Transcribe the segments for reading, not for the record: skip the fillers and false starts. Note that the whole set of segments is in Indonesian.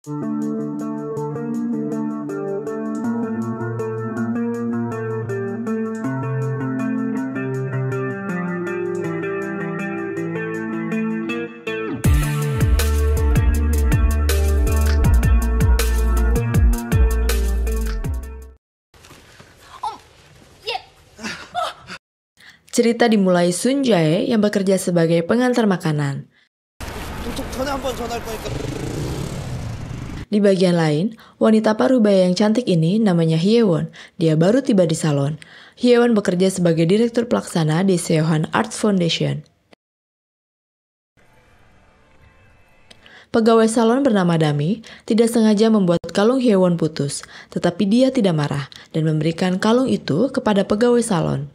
Cerita dimulai Sun Jae yang bekerja sebagai pengantar makanan. Di bagian lain, wanita parubaya yang cantik ini namanya Hyewon. Dia baru tiba di salon. Hyewon bekerja sebagai direktur pelaksana di Seohan Arts Foundation. Pegawai salon bernama Dami tidak sengaja membuat kalung Hyewon putus, tetapi dia tidak marah dan memberikan kalung itu kepada pegawai salon.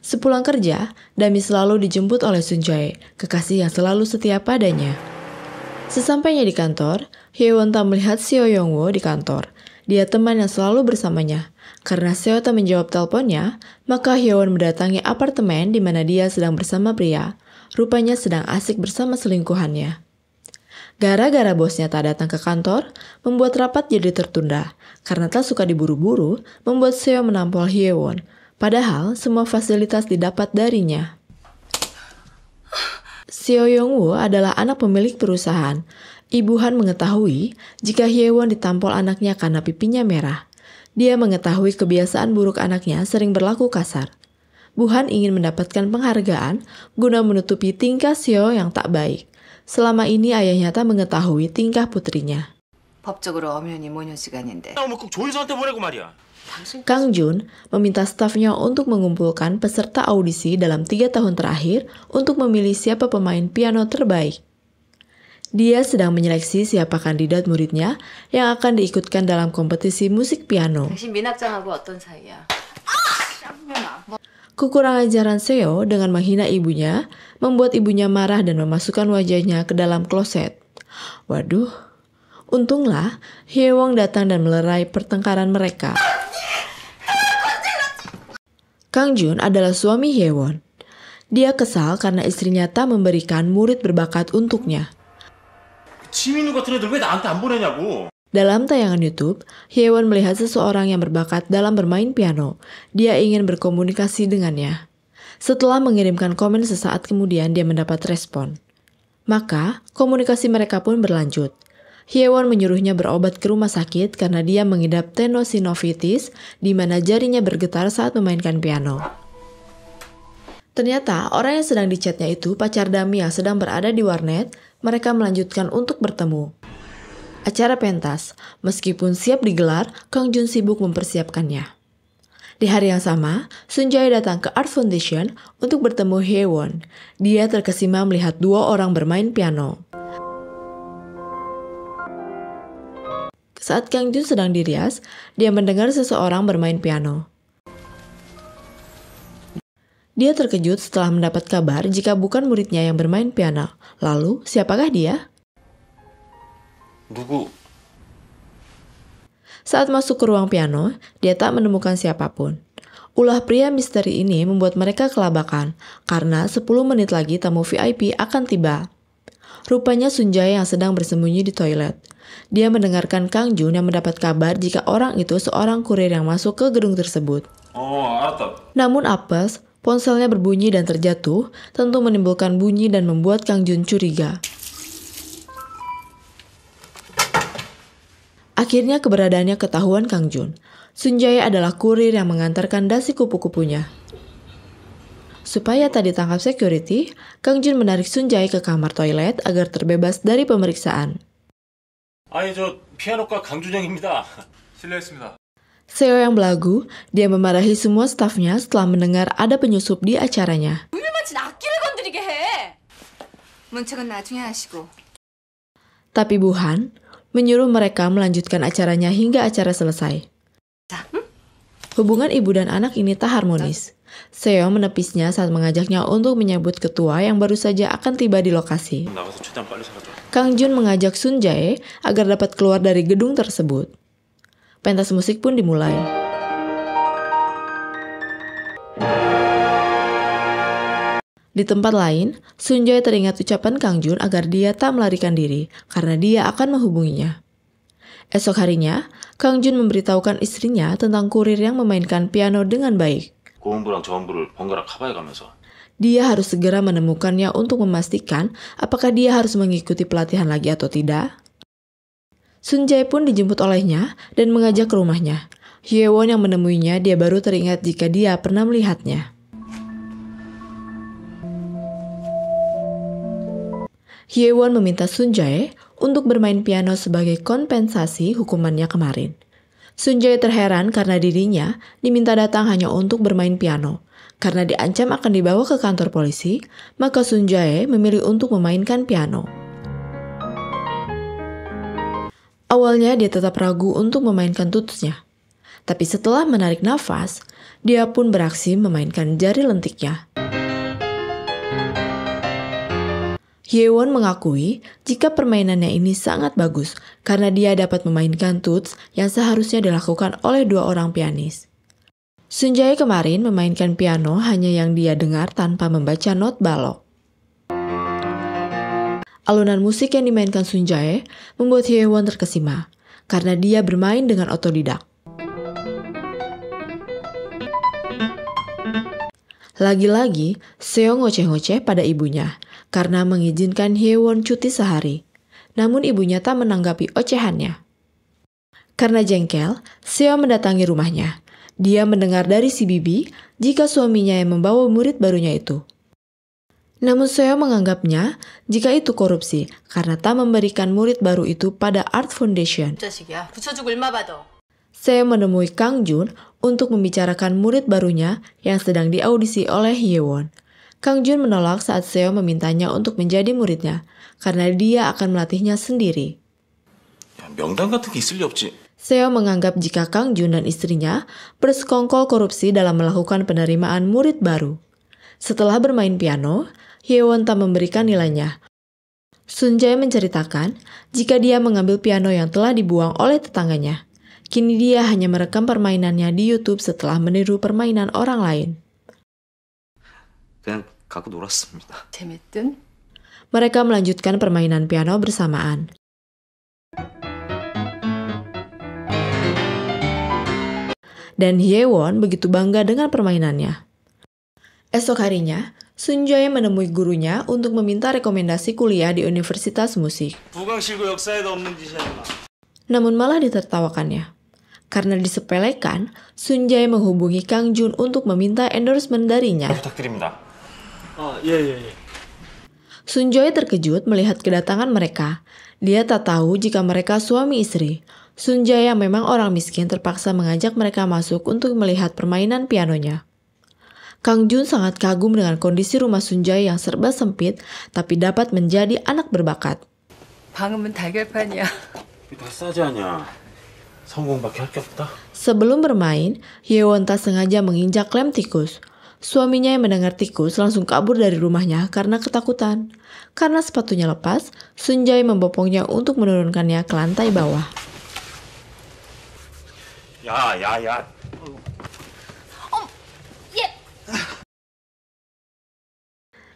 Sepulang kerja, Dami selalu dijemput oleh Sun Jae, kekasih yang selalu setia padanya. Sesampainya di kantor, Hyewon tak melihat Seo Young-woo di kantor. Dia teman yang selalu bersamanya. Karena Seo tak menjawab teleponnya, maka Hyewon mendatangi apartemen di mana dia sedang bersama pria. Rupanya sedang asik bersama selingkuhannya. Gara-gara bosnya tak datang ke kantor, membuat rapat jadi tertunda. Karena tak suka diburu-buru, membuat Seo menampol Hyewon. Padahal semua fasilitas didapat darinya. Seo Young-woo adalah anak pemilik perusahaan. Ibu Han mengetahui jika Hyewon ditampol anaknya karena pipinya merah. Dia mengetahui kebiasaan buruk anaknya sering berlaku kasar. Bu Han ingin mendapatkan penghargaan guna menutupi tingkah Seo yang tak baik. Selama ini ayahnya tak mengetahui tingkah putrinya. Kang Jun meminta stafnya untuk mengumpulkan peserta audisi dalam 3 tahun terakhir untuk memilih siapa pemain piano terbaik. Dia sedang menyeleksi siapa kandidat muridnya yang akan diikutkan dalam kompetisi musik piano. Kekurangan ajaran Seo dengan menghina ibunya membuat ibunya marah dan memasukkan wajahnya ke dalam kloset. Waduh, untunglah Hyewon datang dan melerai pertengkaran mereka. Kang Jun adalah suami Hyewon. Dia kesal karena istrinya tak memberikan murid berbakat untuknya. Dalam tayangan YouTube, Hyewon melihat seseorang yang berbakat dalam bermain piano. Dia ingin berkomunikasi dengannya. Setelah mengirimkan komen sesaat kemudian, dia mendapat respon. Maka, komunikasi mereka pun berlanjut. Hyewon menyuruhnya berobat ke rumah sakit karena dia mengidap tenosynovitis, di mana jarinya bergetar saat memainkan piano. Ternyata, orang yang sedang dichatnya itu pacar Dami yang sedang berada di warnet. Mereka melanjutkan untuk bertemu. Acara pentas, meskipun siap digelar, Kang Jun sibuk mempersiapkannya. Di hari yang sama, Sun Jae datang ke Art Foundation untuk bertemu Hyewon. Dia terkesima melihat 2 orang bermain piano. Saat Kang Jun sedang dirias, dia mendengar seseorang bermain piano. Dia terkejut setelah mendapat kabar jika bukan muridnya yang bermain piano. Lalu, siapakah dia? Saat masuk ke ruang piano, dia tak menemukan siapapun. Ulah pria misteri ini membuat mereka kelabakan, karena 10 menit lagi tamu VIP akan tiba. Rupanya Sun Jae yang sedang bersembunyi di toilet. Dia mendengarkan Kang Jun yang mendapat kabar jika orang itu seorang kurir yang masuk ke gedung tersebut. Namun apes, ponselnya berbunyi dan terjatuh, tentu menimbulkan bunyi dan membuat Kang Jun curiga. Akhirnya keberadaannya ketahuan Kang Jun. Sun Jae adalah kurir yang mengantarkan dasi kupu-kupunya. Supaya tak ditangkap security, Kang Jun menarik Sun Jae ke kamar toilet agar terbebas dari pemeriksaan. 피아노과 강준영입니다. 실례했습니다. Seo yang belagu, dia memarahi semua stafnya setelah mendengar ada penyusup di acaranya. Tapi Bu Han menyuruh mereka melanjutkan acaranya hingga acara selesai. Hubungan ibu dan anak ini tak harmonis. Seo menepisnya saat mengajaknya untuk menyambut ketua yang baru saja akan tiba di lokasi. Kang Jun mengajak Sun Jae agar dapat keluar dari gedung tersebut. Pentas musik pun dimulai. Di tempat lain, Sunjae teringat ucapan Kang Jun agar dia tak melarikan diri karena dia akan menghubunginya. Esok harinya, Kang Jun memberitahukan istrinya tentang kurir yang memainkan piano dengan baik. 고음부랑 저음부를 번갈아 커버해가면서. Dia harus segera menemukannya untuk memastikan apakah dia harus mengikuti pelatihan lagi atau tidak. Sunjae pun dijemput olehnya dan mengajak ke rumahnya. Hyewon yang menemuinya, dia baru teringat jika dia pernah melihatnya. Hyewon meminta Sunjae untuk bermain piano sebagai kompensasi hukumannya kemarin. Sunjae terheran karena dirinya diminta datang hanya untuk bermain piano. Karena diancam akan dibawa ke kantor polisi, maka Sunjae memilih untuk memainkan piano. Awalnya dia tetap ragu untuk memainkan tutusnya. Tapi setelah menarik nafas, dia pun beraksi memainkan jari lentiknya. Hyewon mengakui jika permainannya ini sangat bagus karena dia dapat memainkan tuts yang seharusnya dilakukan oleh 2 orang pianis. Sunjae kemarin memainkan piano hanya yang dia dengar tanpa membaca not balok. Alunan musik yang dimainkan Sunjae membuat Hyewon terkesima karena dia bermain dengan otodidak. Lagi-lagi, Seo ngoceh-ngoceh pada ibunya karena mengizinkan Hyewon cuti sehari. Namun ibunya tak menanggapi ocehannya. Karena jengkel, Seo mendatangi rumahnya. Dia mendengar dari si bibi jika suaminya yang membawa murid barunya itu. Namun Seo menganggapnya jika itu korupsi karena tak memberikan murid baru itu pada Art Foundation. Seo menemui Kang Jun untuk membicarakan murid barunya yang sedang diaudisi oleh Hyewon. Kang Jun menolak saat Seo memintanya untuk menjadi muridnya karena dia akan melatihnya sendiri. 야, 명단 같은 게 있을 리 없지. Seo menganggap jika Kang Jun dan istrinya bersekongkol korupsi dalam melakukan penerimaan murid baru. Setelah bermain piano, Hyewon tak memberikan nilainya. Sunjae menceritakan jika dia mengambil piano yang telah dibuang oleh tetangganya. Kini dia hanya merekam permainannya di YouTube setelah meniru permainan orang lain. 그냥 갖고 놀았습니다. 재밌든? Mereka melanjutkan permainan piano bersamaan. Dan Hyewon begitu bangga dengan permainannya. Esok harinya, Sunjae menemui gurunya untuk meminta rekomendasi kuliah di universitas musik. 부강실고 역사에도 없는 짓이야. Namun malah ditertawakannya. Karena disepelekan, Sunjae menghubungi Kang Jun untuk meminta endorsement darinya. 부탁드립니다. 예. Sunjae terkejut melihat kedatangan mereka. Dia tak tahu jika mereka suami istri. Sunjae yang memang orang miskin terpaksa mengajak mereka masuk untuk melihat permainan pianonya. Kang Jun sangat kagum dengan kondisi rumah Sunjae yang serba sempit, tapi dapat menjadi anak berbakat. 방음은 달걀판이야. 다 싸지 않냐. 성공밖에 할 게 없다. Sebelum bermain, Hyewon tak sengaja menginjak lem tikus. Suaminya yang mendengar tikus langsung kabur dari rumahnya karena ketakutan. Karena sepatunya lepas, Sunjae membopongnya untuk menurunkannya ke lantai bawah. 야.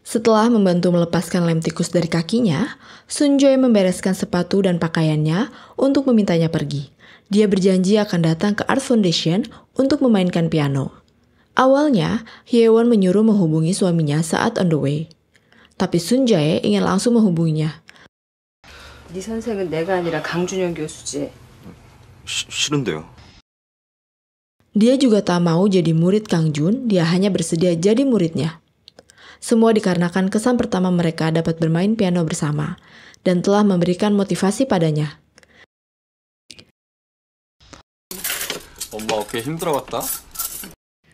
Setelah membantu melepaskan lem tikus dari kakinya, Sunjae membereskan sepatu dan pakaiannya untuk memintanya pergi. Dia berjanji akan datang ke Art Foundation untuk memainkan piano. Awalnya, Hyewon menyuruh menghubungi suaminya saat on the way. Tapi Sunjae ingin langsung menghubunginya. 네 선생은 내가 아니라 강준영 교수지. 싫은데요. Dia juga tak mau jadi murid Kang Jun, dia hanya bersedia jadi muridnya. Semua dikarenakan kesan pertama mereka dapat bermain piano bersama dan telah memberikan motivasi padanya. 엄마 어깨 힘들어갔다.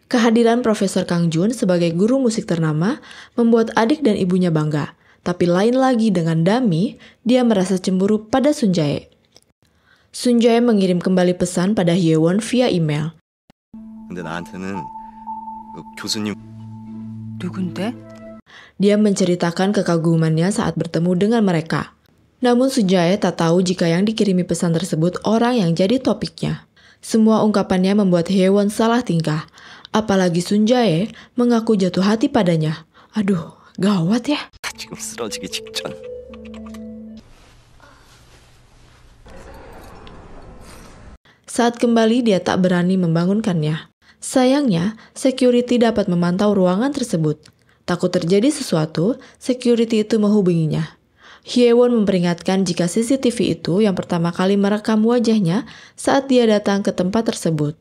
Kehadiran Profesor Kang Jun sebagai guru musik ternama membuat adik dan ibunya bangga. Tapi lain lagi dengan Dami, dia merasa cemburu pada Sunjae. Sunjae mengirim kembali pesan pada Hyewon via email. 근데 나한테는 교수님 누군데? Dia menceritakan kekagumannya saat bertemu dengan mereka. Namun Sunjae tak tahu jika yang dikirimi pesan tersebut orang yang jadi topiknya. Semua ungkapannya membuat Hyewon salah tingkah. Apalagi Sunjae mengaku jatuh hati padanya. Aduh, gawat ya. 지금 쓰러지기 직전. Saat kembali dia tak berani membangunkannya. Sayangnya, security dapat memantau ruangan tersebut. Takut terjadi sesuatu, security itu menghubunginya. Hyewon memperingatkan jika CCTV itu yang pertama kali merekam wajahnya saat dia datang ke tempat tersebut.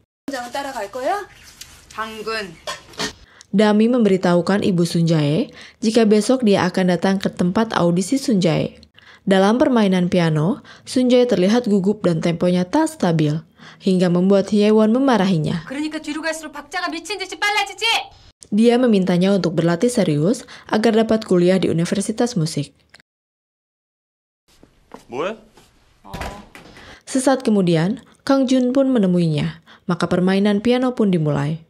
Dami memberitahukan ibu Sunjae jika besok dia akan datang ke tempat audisi Sunjae. Dalam permainan piano, Sunjae terlihat gugup dan temponya tak stabil, hingga membuat Hyewon memarahinya. Dia memintanya untuk berlatih serius agar dapat kuliah di universitas musik. 뭐해? Sesaat kemudian, Kang Jun pun menemuinya, maka permainan piano pun dimulai.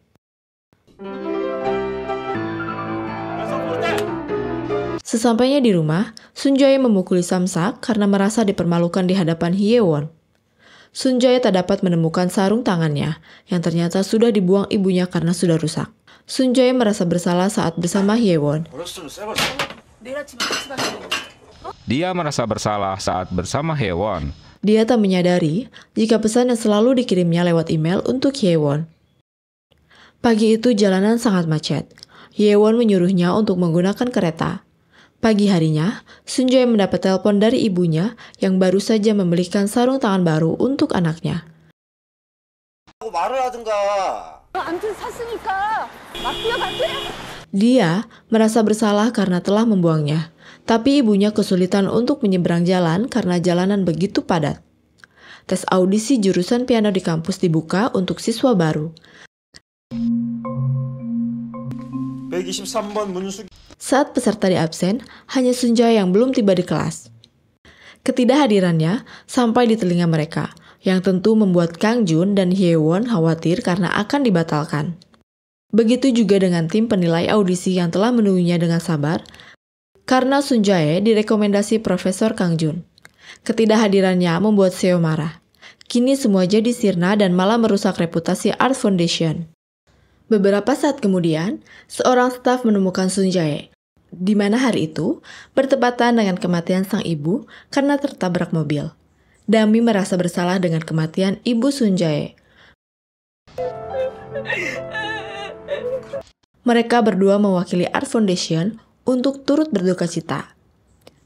Sesampainya di rumah, Sunjae memukuli Samsak karena merasa dipermalukan di hadapan Hyewon. Sunjae tak dapat menemukan sarung tangannya, yang ternyata sudah dibuang ibunya karena sudah rusak. Sunjae merasa bersalah saat bersama Hyewon. Dia merasa bersalah saat bersama Hyewon. Dia tak menyadari jika pesan yang selalu dikirimnya lewat email untuk Hyewon. Pagi itu jalanan sangat macet. Hyewon menyuruhnya untuk menggunakan kereta. Pagi harinya, Sunjae mendapat telepon dari ibunya yang baru saja membelikan sarung tangan baru untuk anaknya. Dia merasa bersalah karena telah membuangnya, tapi ibunya kesulitan untuk menyeberang jalan karena jalanan begitu padat. Tes audisi jurusan piano di kampus dibuka untuk siswa baru. 123번 문수. Saat peserta di absen, hanya Sunjae yang belum tiba di kelas. Ketidakhadirannya sampai di telinga mereka, yang tentu membuat Kang Jun dan Hyewon khawatir karena akan dibatalkan. Begitu juga dengan tim penilai audisi yang telah menunggunya dengan sabar, karena Sunjae direkomendasi Profesor Kang Jun. Ketidakhadirannya membuat Seo marah. Kini semua jadi sirna dan malah merusak reputasi Art Foundation. Beberapa saat kemudian, seorang staf menemukan Sunjae, di mana hari itu bertepatan dengan kematian sang ibu karena tertabrak mobil. Dami merasa bersalah dengan kematian ibu Sunjae. Mereka berdua mewakili Art Foundation untuk turut berduka cita.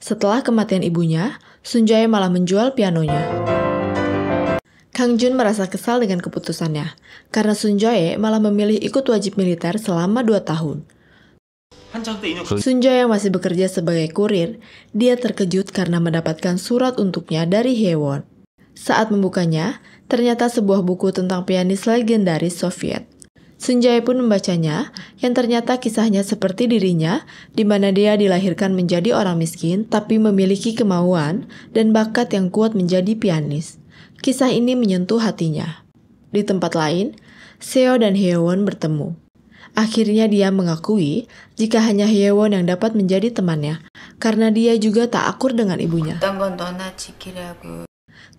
Setelah kematian ibunya, Sunjae malah menjual pianonya. Kang Jun merasa kesal dengan keputusannya, karena Sunjae malah memilih ikut wajib militer selama 2 tahun. Sunjae yang masih bekerja sebagai kurir, dia terkejut karena mendapatkan surat untuknya dari Hyewon. Saat membukanya, ternyata sebuah buku tentang pianis legendaris Soviet. Sunjae pun membacanya, yang ternyata kisahnya seperti dirinya, di mana dia dilahirkan menjadi orang miskin, tapi memiliki kemauan dan bakat yang kuat menjadi pianis. Kisah ini menyentuh hatinya. Di tempat lain, Seo dan Hyewon bertemu. Akhirnya dia mengakui jika hanya Hyewon yang dapat menjadi temannya, karena dia juga tak akur dengan ibunya.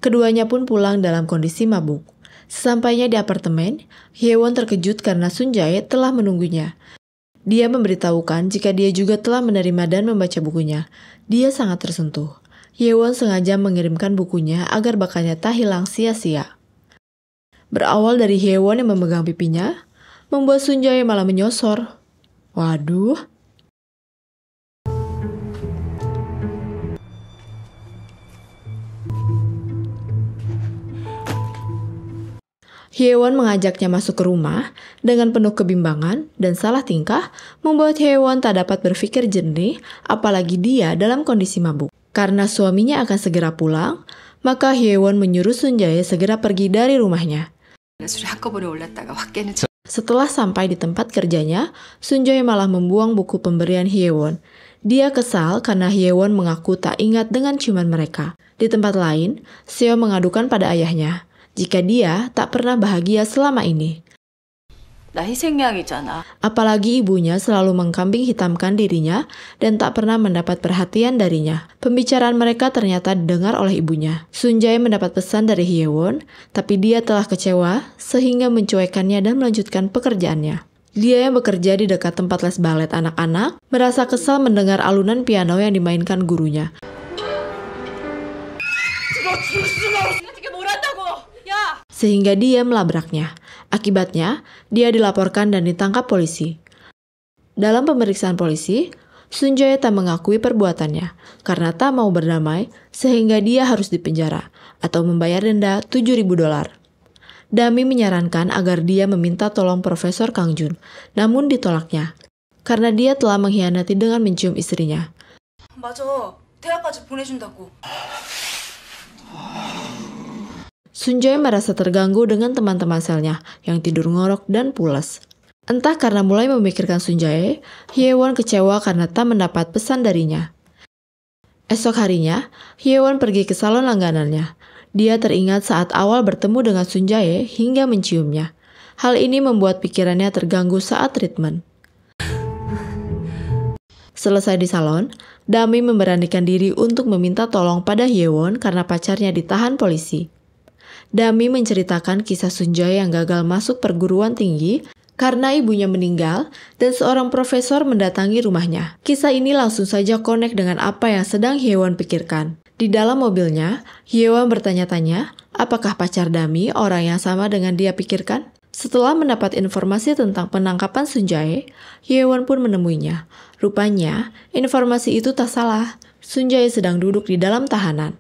Keduanya pun pulang dalam kondisi mabuk. Sesampainya di apartemen, Hyewon terkejut karena Sunjae telah menunggunya. Dia memberitahukan jika dia juga telah menerima dan membaca bukunya. Dia sangat tersentuh. Hyewon sengaja mengirimkan bukunya agar bakatnya tak hilang sia-sia. Berawal dari Hyewon yang memegang pipinya, membuat Sunjae malah menyosor. Waduh. Hyewon mengajaknya masuk ke rumah dengan penuh kebimbangan dan salah tingkah membuat Hyewon tak dapat berpikir jernih, apalagi dia dalam kondisi mabuk. Karena suaminya akan segera pulang, maka Hyewon menyuruh Sunjae segera pergi dari rumahnya. Setelah sampai di tempat kerjanya, Sunjae malah membuang buku pemberian Hyewon. Dia kesal karena Hyewon mengaku tak ingat dengan ciuman mereka. Di tempat lain, Seo mengadukan pada ayahnya jika dia tak pernah bahagia selama ini. Apalagi ibunya selalu mengkambing hitamkan dirinya dan tak pernah mendapat perhatian darinya. Pembicaraan mereka ternyata didengar oleh ibunya. Sunjae mendapat pesan dari Hyewon, tapi dia telah kecewa sehingga mencuekannya dan melanjutkan pekerjaannya. Dia yang bekerja di dekat tempat les balet anak-anak merasa kesal mendengar alunan piano yang dimainkan gurunya. Sehingga dia melabraknya. Akibatnya, dia dilaporkan dan ditangkap polisi. Dalam pemeriksaan polisi, Sunjae tak mengakui perbuatannya karena tak mau berdamai sehingga dia harus dipenjara atau membayar denda $7.000. Dami menyarankan agar dia meminta tolong Profesor Kang Jun, namun ditolaknya karena dia telah mengkhianati dengan mencium istrinya. 맞아. 대학까지 보내준다고. Sunjae merasa terganggu dengan teman-teman selnya yang tidur ngorok dan pulas. Entah karena mulai memikirkan Sunjae, Hyewon kecewa karena tak mendapat pesan darinya. Esok harinya, Hyewon pergi ke salon langganannya. Dia teringat saat awal bertemu dengan Sunjae hingga menciumnya. Hal ini membuat pikirannya terganggu saat treatment. Selesai di salon, Dami memberanikan diri untuk meminta tolong pada Hyewon karena pacarnya ditahan polisi. Dami menceritakan kisah Sunjae yang gagal masuk perguruan tinggi karena ibunya meninggal dan seorang profesor mendatangi rumahnya. Kisah ini langsung saja connect dengan apa yang sedang Hyewon pikirkan. Di dalam mobilnya, Hyewon bertanya-tanya apakah pacar Dami orang yang sama dengan dia pikirkan. Setelah mendapat informasi tentang penangkapan Sunjae, Hyewon pun menemuinya. Rupanya, informasi itu tak salah. Sunjae sedang duduk di dalam tahanan.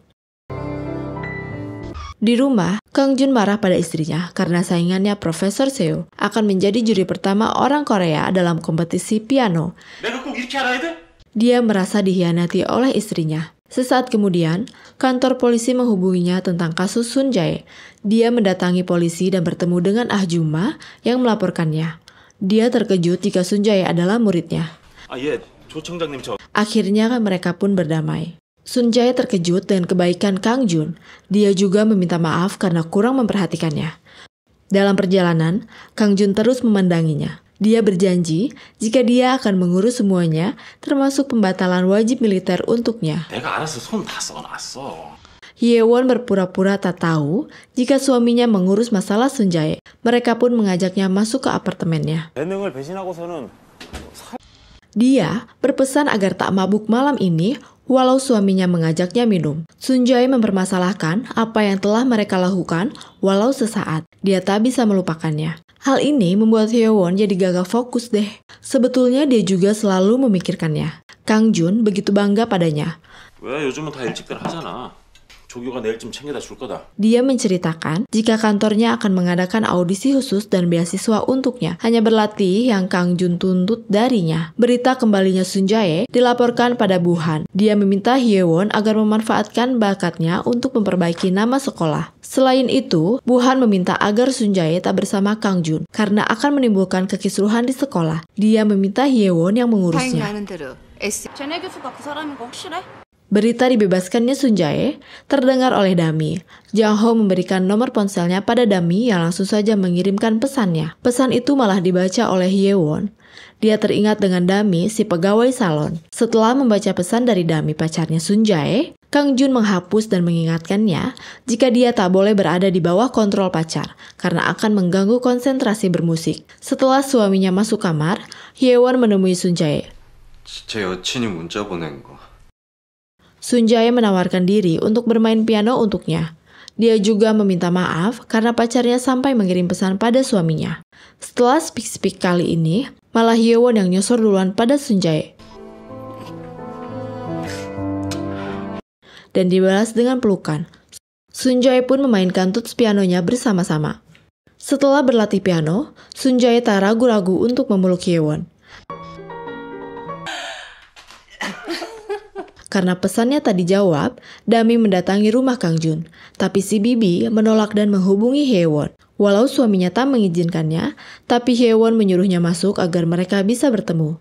Di rumah, Kang Jun marah pada istrinya karena saingannya Profesor Seo akan menjadi juri pertama orang Korea dalam kompetisi piano. 내가 꼭 이렇게 알아야 돼? Dia merasa dikhianati oleh istrinya. Sesaat kemudian, kantor polisi menghubunginya tentang kasus Sunjae. Dia mendatangi polisi dan bertemu dengan Ah Juma yang melaporkannya. Dia terkejut jika Sunjae adalah muridnya. 예, 조 청장님 저 Akhirnya mereka pun berdamai. Sunjae terkejut dengan kebaikan Kang Jun. Dia juga meminta maaf karena kurang memperhatikannya. Dalam perjalanan, Kang Jun terus memandanginya. Dia berjanji jika dia akan mengurus semuanya, termasuk pembatalan wajib militer untuknya. 내가 알아서 손 다 써놨어. Hyewon berpura-pura tak tahu jika suaminya mengurus masalah Sunjae. Mereka pun mengajaknya masuk ke apartemennya. 재능을 배신하고서는 Dia berpesan agar tak mabuk malam ini walau suaminya mengajaknya minum. Sunjae mempermasalahkan apa yang telah mereka lakukan walau sesaat. Dia tak bisa melupakannya. Hal ini membuat Hyewon jadi gagal fokus deh. Sebetulnya dia juga selalu memikirkannya. Kang Jun begitu bangga padanya. 왜 요즘은 다 일찍들 하잖아. 조교가 내일쯤 챙겨다 줄 거다. Dia menceritakan jika kantornya akan mengadakan audisi khusus dan beasiswa untuknya. Hanya berlatih yang Kang Jun tuntut darinya. Berita kembalinya Sunjae dilaporkan pada Buhan. Dia meminta Hyewon agar memanfaatkan bakatnya untuk memperbaiki nama sekolah. Selain itu, Buhan meminta agar Sunjae tak bersama Kang Jun karena akan menimbulkan kekisruhan di sekolah. Dia meminta Hyewon yang mengurusnya. 쟤네 교수가 그 사람인 거 확실해? Berita dibebaskannya Sunjae terdengar oleh Dami. Jang Ho memberikan nomor ponselnya pada Dami yang langsung saja mengirimkan pesannya. Pesan itu malah dibaca oleh Hyewon. Dia teringat dengan Dami, si pegawai salon. Setelah membaca pesan dari Dami pacarnya Sunjae, Kang Jun menghapus dan mengingatkannya jika dia tak boleh berada di bawah kontrol pacar karena akan mengganggu konsentrasi bermusik. Setelah suaminya masuk kamar, Hyewon menemui Sunjae. 제 여친이 문자 보낸 거. Sunjae menawarkan diri untuk bermain piano untuknya. Dia juga meminta maaf karena pacarnya sampai mengirim pesan pada suaminya. Setelah speak-speak kali ini, malah Hyewon yang nyosor duluan pada Sunjae. Dan dibalas dengan pelukan. Sunjae pun memainkan tuts pianonya bersama-sama. Setelah berlatih piano, Sunjae tak ragu-ragu untuk memeluk Hyewon. Karena pesannya tak dijawab, Dami mendatangi rumah Kang Jun. Tapi si Bibi menolak dan menghubungi Hyewon. Walau suaminya tak mengizinkannya, tapi Hyewon menyuruhnya masuk agar mereka bisa bertemu.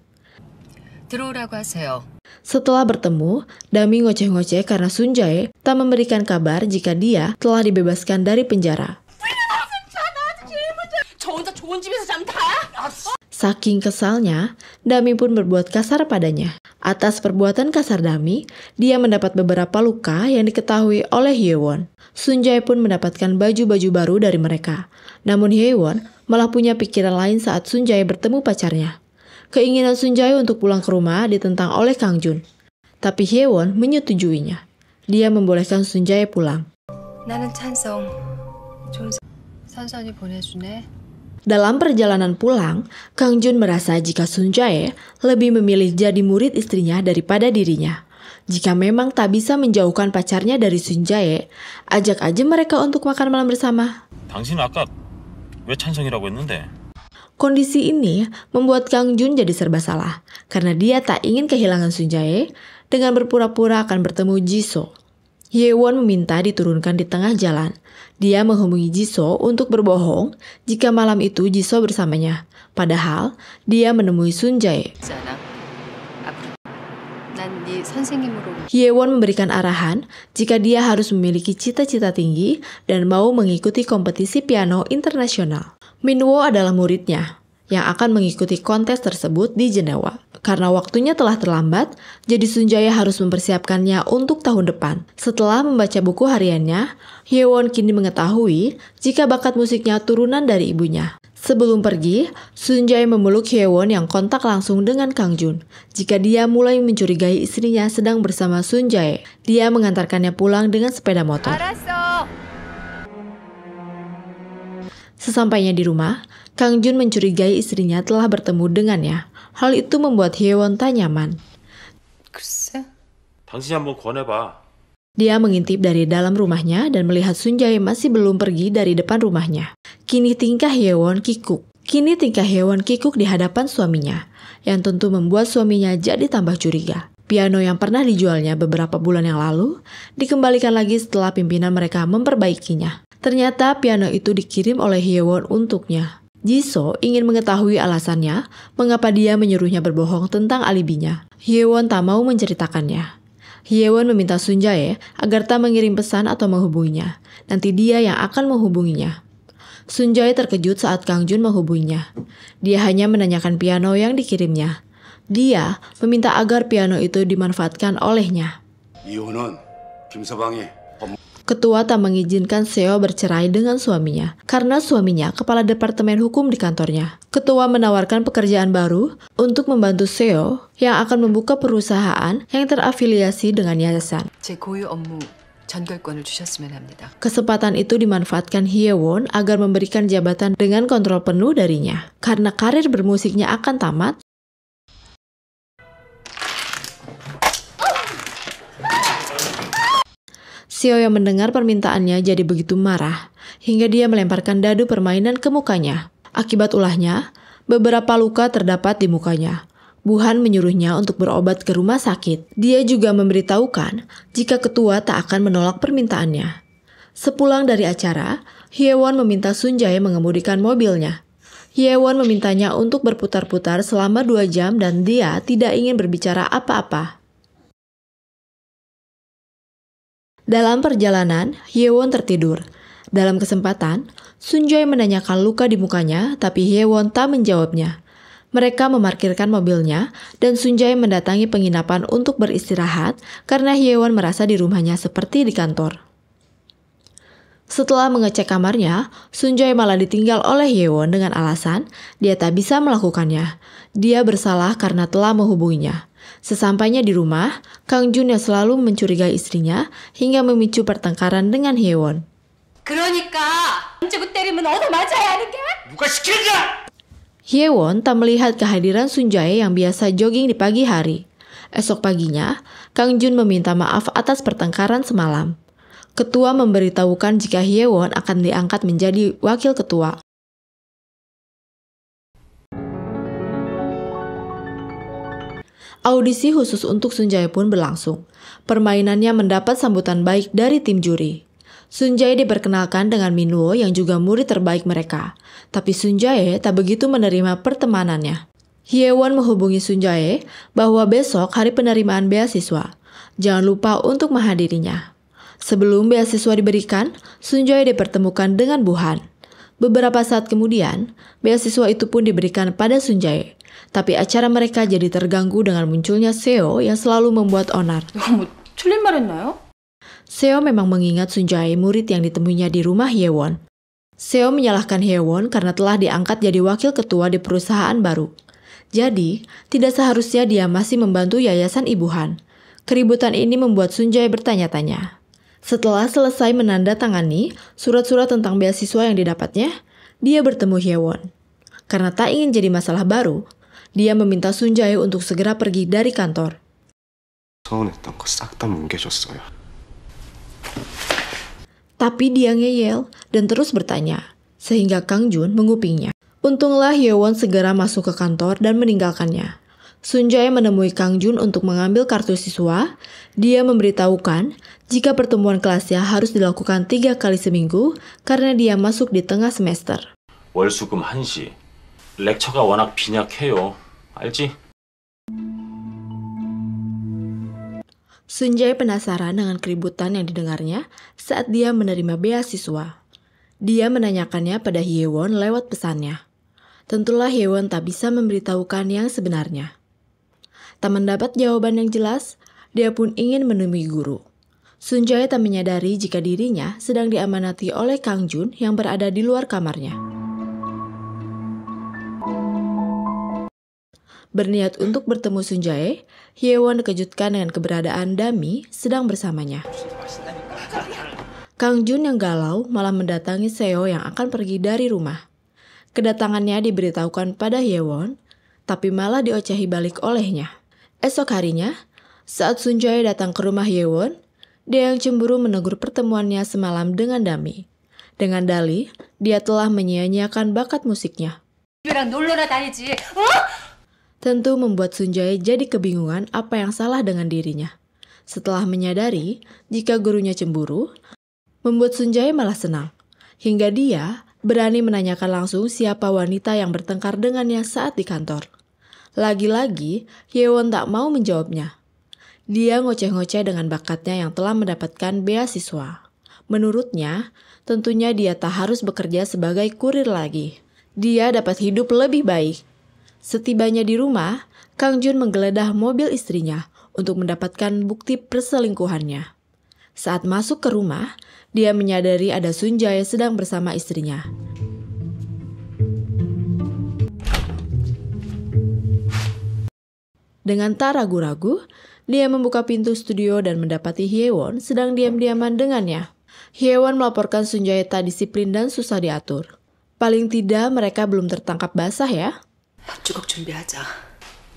들어오라고 하세요. Setelah bertemu, Dami ngoceh-ngoceh karena Sunjae tak memberikan kabar jika dia telah dibebaskan dari penjara. 저 혼자 좋은 집에서 잠 다야? Saking kesalnya, Dami pun berbuat kasar padanya. Atas perbuatan kasar Dami, dia mendapat beberapa luka yang diketahui oleh Hyewon. Sunjae pun mendapatkan baju-baju baru dari mereka. Namun Hyewon malah punya pikiran lain saat Sunjae bertemu pacarnya. Keinginan Sunjae untuk pulang ke rumah ditentang oleh Kang Jun. Tapi Hyewon menyetujuinya. Dia membolehkan Sunjae pulang. 나는 찬성. 좀 선선히 보내주네. Dalam perjalanan pulang, Kang Jun merasa jika Sunjae lebih memilih jadi murid istrinya daripada dirinya. Jika memang tak bisa menjauhkan pacarnya dari Sunjae, ajak aja mereka untuk makan malam bersama. 당신 아까 왜 찬성이라고 했는데? Kondisi ini membuat Kang Jun jadi serba salah, karena dia tak ingin kehilangan Sunjae dengan berpura-pura akan bertemu Jisoo. Hyewon meminta diturunkan di tengah jalan. Dia menghubungi Jisoo untuk berbohong jika malam itu Jisoo bersamanya. Padahal dia menemui Sunjae. 난네 선생님으로. Hyewon memberikan arahan jika dia harus memiliki cita-cita tinggi dan mau mengikuti kompetisi piano internasional. Minwoo adalah muridnya yang akan mengikuti kontes tersebut di Jenewa. Karena waktunya telah terlambat, jadi Sunjae harus mempersiapkannya untuk tahun depan. Setelah membaca buku hariannya, Hyewon kini mengetahui jika bakat musiknya turunan dari ibunya. Sebelum pergi, Sunjae memeluk Hyewon yang kontak langsung dengan Kang Jun. Jika dia mulai mencurigai istrinya sedang bersama Sunjae, dia mengantarkannya pulang dengan sepeda motor. 알았어. Sesampainya di rumah, Kang Jun mencurigai istrinya telah bertemu dengannya. Hal itu membuat Hyewon tak nyaman. 글쎄. 당신이 한번 권해봐. Dia mengintip dari dalam rumahnya dan melihat Sunjae masih belum pergi dari depan rumahnya. Kini tingkah Hyewon kikuk di hadapan suaminya, yang tentu membuat suaminya jadi tambah curiga. Piano yang pernah dijualnya beberapa bulan yang lalu dikembalikan lagi setelah pimpinan mereka memperbaikinya. Ternyata piano itu dikirim oleh Hyewon untuknya. Jisoo ingin mengetahui alasannya mengapa dia menyuruhnya berbohong tentang alibinya. Hyewon tak mau menceritakannya. Hyewon meminta Sunjae agar tak mengirim pesan atau menghubunginya. Nanti dia yang akan menghubunginya. Sunjae terkejut saat Kang Jun menghubunginya. Dia hanya menanyakan piano yang dikirimnya. Dia meminta agar piano itu dimanfaatkan olehnya. 이혼은 김서방이 Ketua tak mengizinkan Seo bercerai dengan suaminya, karena suaminya kepala departemen hukum di kantornya. Ketua menawarkan pekerjaan baru untuk membantu Seo yang akan membuka perusahaan yang terafiliasi dengan yayasan. 제 고유 업무 전결권을 주셨으면 합니다. Kesempatan itu dimanfaatkan Hyewon agar memberikan jabatan dengan kontrol penuh darinya. Karena karir bermusiknya akan tamat, Seo yang mendengar permintaannya jadi begitu marah, hingga dia melemparkan dadu permainan ke mukanya. Akibat ulahnya, beberapa luka terdapat di mukanya. Buhan menyuruhnya untuk berobat ke rumah sakit. Dia juga memberitahukan jika ketua tak akan menolak permintaannya. Sepulang dari acara, Hyewon meminta Sunjae mengemudikan mobilnya. Hyewon memintanya untuk berputar-putar selama 2 jam dan dia tidak ingin berbicara apa-apa. Dalam perjalanan, Hyewon tertidur. Dalam kesempatan, Sunjae menanyakan luka di mukanya, tapi Hyewon tak menjawabnya. Mereka memarkirkan mobilnya, dan Sunjae mendatangi penginapan untuk beristirahat karena Hyewon merasa di rumahnya seperti di kantor. Setelah mengecek kamarnya, Sunjae malah ditinggal oleh Hyewon dengan alasan dia tak bisa melakukannya. Dia bersalah karena telah menghubunginya. Sesampainya di rumah, Kang Jun yang selalu mencurigai istrinya hingga memicu pertengkaran dengan Hyewon. 그러니까 안 주고 때리면 얻어 맞아야 하는 게? 누가 시키느냐? Hyewon tak melihat kehadiran Sunjae yang biasa jogging di pagi hari. Esok paginya, Kang Jun meminta maaf atas pertengkaran semalam. Ketua memberitahukan jika Hyewon akan diangkat menjadi wakil ketua. Audisi khusus untuk Sunjae pun berlangsung. Permainannya mendapat sambutan baik dari tim juri. Sunjae diperkenalkan dengan Minwoo yang juga murid terbaik mereka. Tapi Sunjae tak begitu menerima pertemanannya. Hyewon menghubungi Sunjae bahwa besok hari penerimaan beasiswa. Jangan lupa untuk menghadirinya. Sebelum beasiswa diberikan, Sunjae dipertemukan dengan Buhan. Beberapa saat kemudian, beasiswa itu pun diberikan pada Sunjae. Tapi acara mereka jadi terganggu dengan munculnya Seo yang selalu membuat onar. 뭐 틀린 말 했나요? Seo memang mengingat Sunjae murid yang ditemuinya di rumah Hyewon. Seo menyalahkan Hyewon karena telah diangkat jadi wakil ketua di perusahaan baru. Jadi, tidak seharusnya dia masih membantu yayasan Ibu Han. Keributan ini membuat Sunjae bertanya-tanya. Setelah selesai menandatangani surat-surat tentang beasiswa yang didapatnya, dia bertemu Hyewon. Karena tak ingin jadi masalah baru, dia meminta Sunjae untuk segera pergi dari kantor. 서운했던 거 싹 다 뭉개줬어요. Tapi dia ngeyel dan terus bertanya, sehingga Kang Jun mengupingnya. Untunglah Hyewon segera masuk ke kantor dan meninggalkannya. Sunjae menemui Kang Jun untuk mengambil kartu siswa. Dia memberitahukan jika pertemuan kelasnya harus dilakukan 3 kali seminggu karena dia masuk di tengah semester. 월수금 1시. 렉처가 워낙 빈약해요. 알지? Sunjae penasaran dengan keributan yang didengarnya saat dia menerima beasiswa. Dia menanyakannya pada Hyewon lewat pesannya. Tentulah Hyewon tak bisa memberitahukan yang sebenarnya. Tak mendapat jawaban yang jelas, dia pun ingin menemui guru. Sunjae tak menyadari jika dirinya sedang diamanati oleh Kang Jun yang berada di luar kamarnya. Berniat untuk bertemu Sunjae, Hyewon dikejutkan dengan keberadaan Dami sedang bersamanya. Kang Jun yang galau malah mendatangi Seo yang akan pergi dari rumah. Kedatangannya diberitahukan pada Hyewon, tapi malah diocehi balik olehnya. Esok harinya, saat Sunjae datang ke rumah Hyewon, dia yang cemburu menegur pertemuannya semalam dengan Dami. Dengan dalih, dia telah menyia-nyiakan bakat musiknya. 집이랑 놀러나 다니지. Tentu membuat Sunjae jadi kebingungan apa yang salah dengan dirinya. Setelah menyadari jika gurunya cemburu, membuat Sunjae malah senang. Hingga dia berani menanyakan langsung siapa wanita yang bertengkar dengannya saat di kantor. Lagi-lagi, Hyewon tak mau menjawabnya. Dia ngoceh-ngoceh dengan bakatnya yang telah mendapatkan beasiswa. Menurutnya, tentunya dia tak harus bekerja sebagai kurir lagi. Dia dapat hidup lebih baik. Setibanya di rumah, Kang Jun menggeledah mobil istrinya untuk mendapatkan bukti perselingkuhannya. Saat masuk ke rumah, dia menyadari ada Sunjae sedang bersama istrinya. Dengan tak ragu-ragu, dia membuka pintu studio dan mendapati Hyewon sedang diam-diaman dengannya. Hyewon melaporkan Sunjae tak disiplin dan susah diatur. Paling tidak mereka belum tertangkap basah ya. 합주곡 준비하자.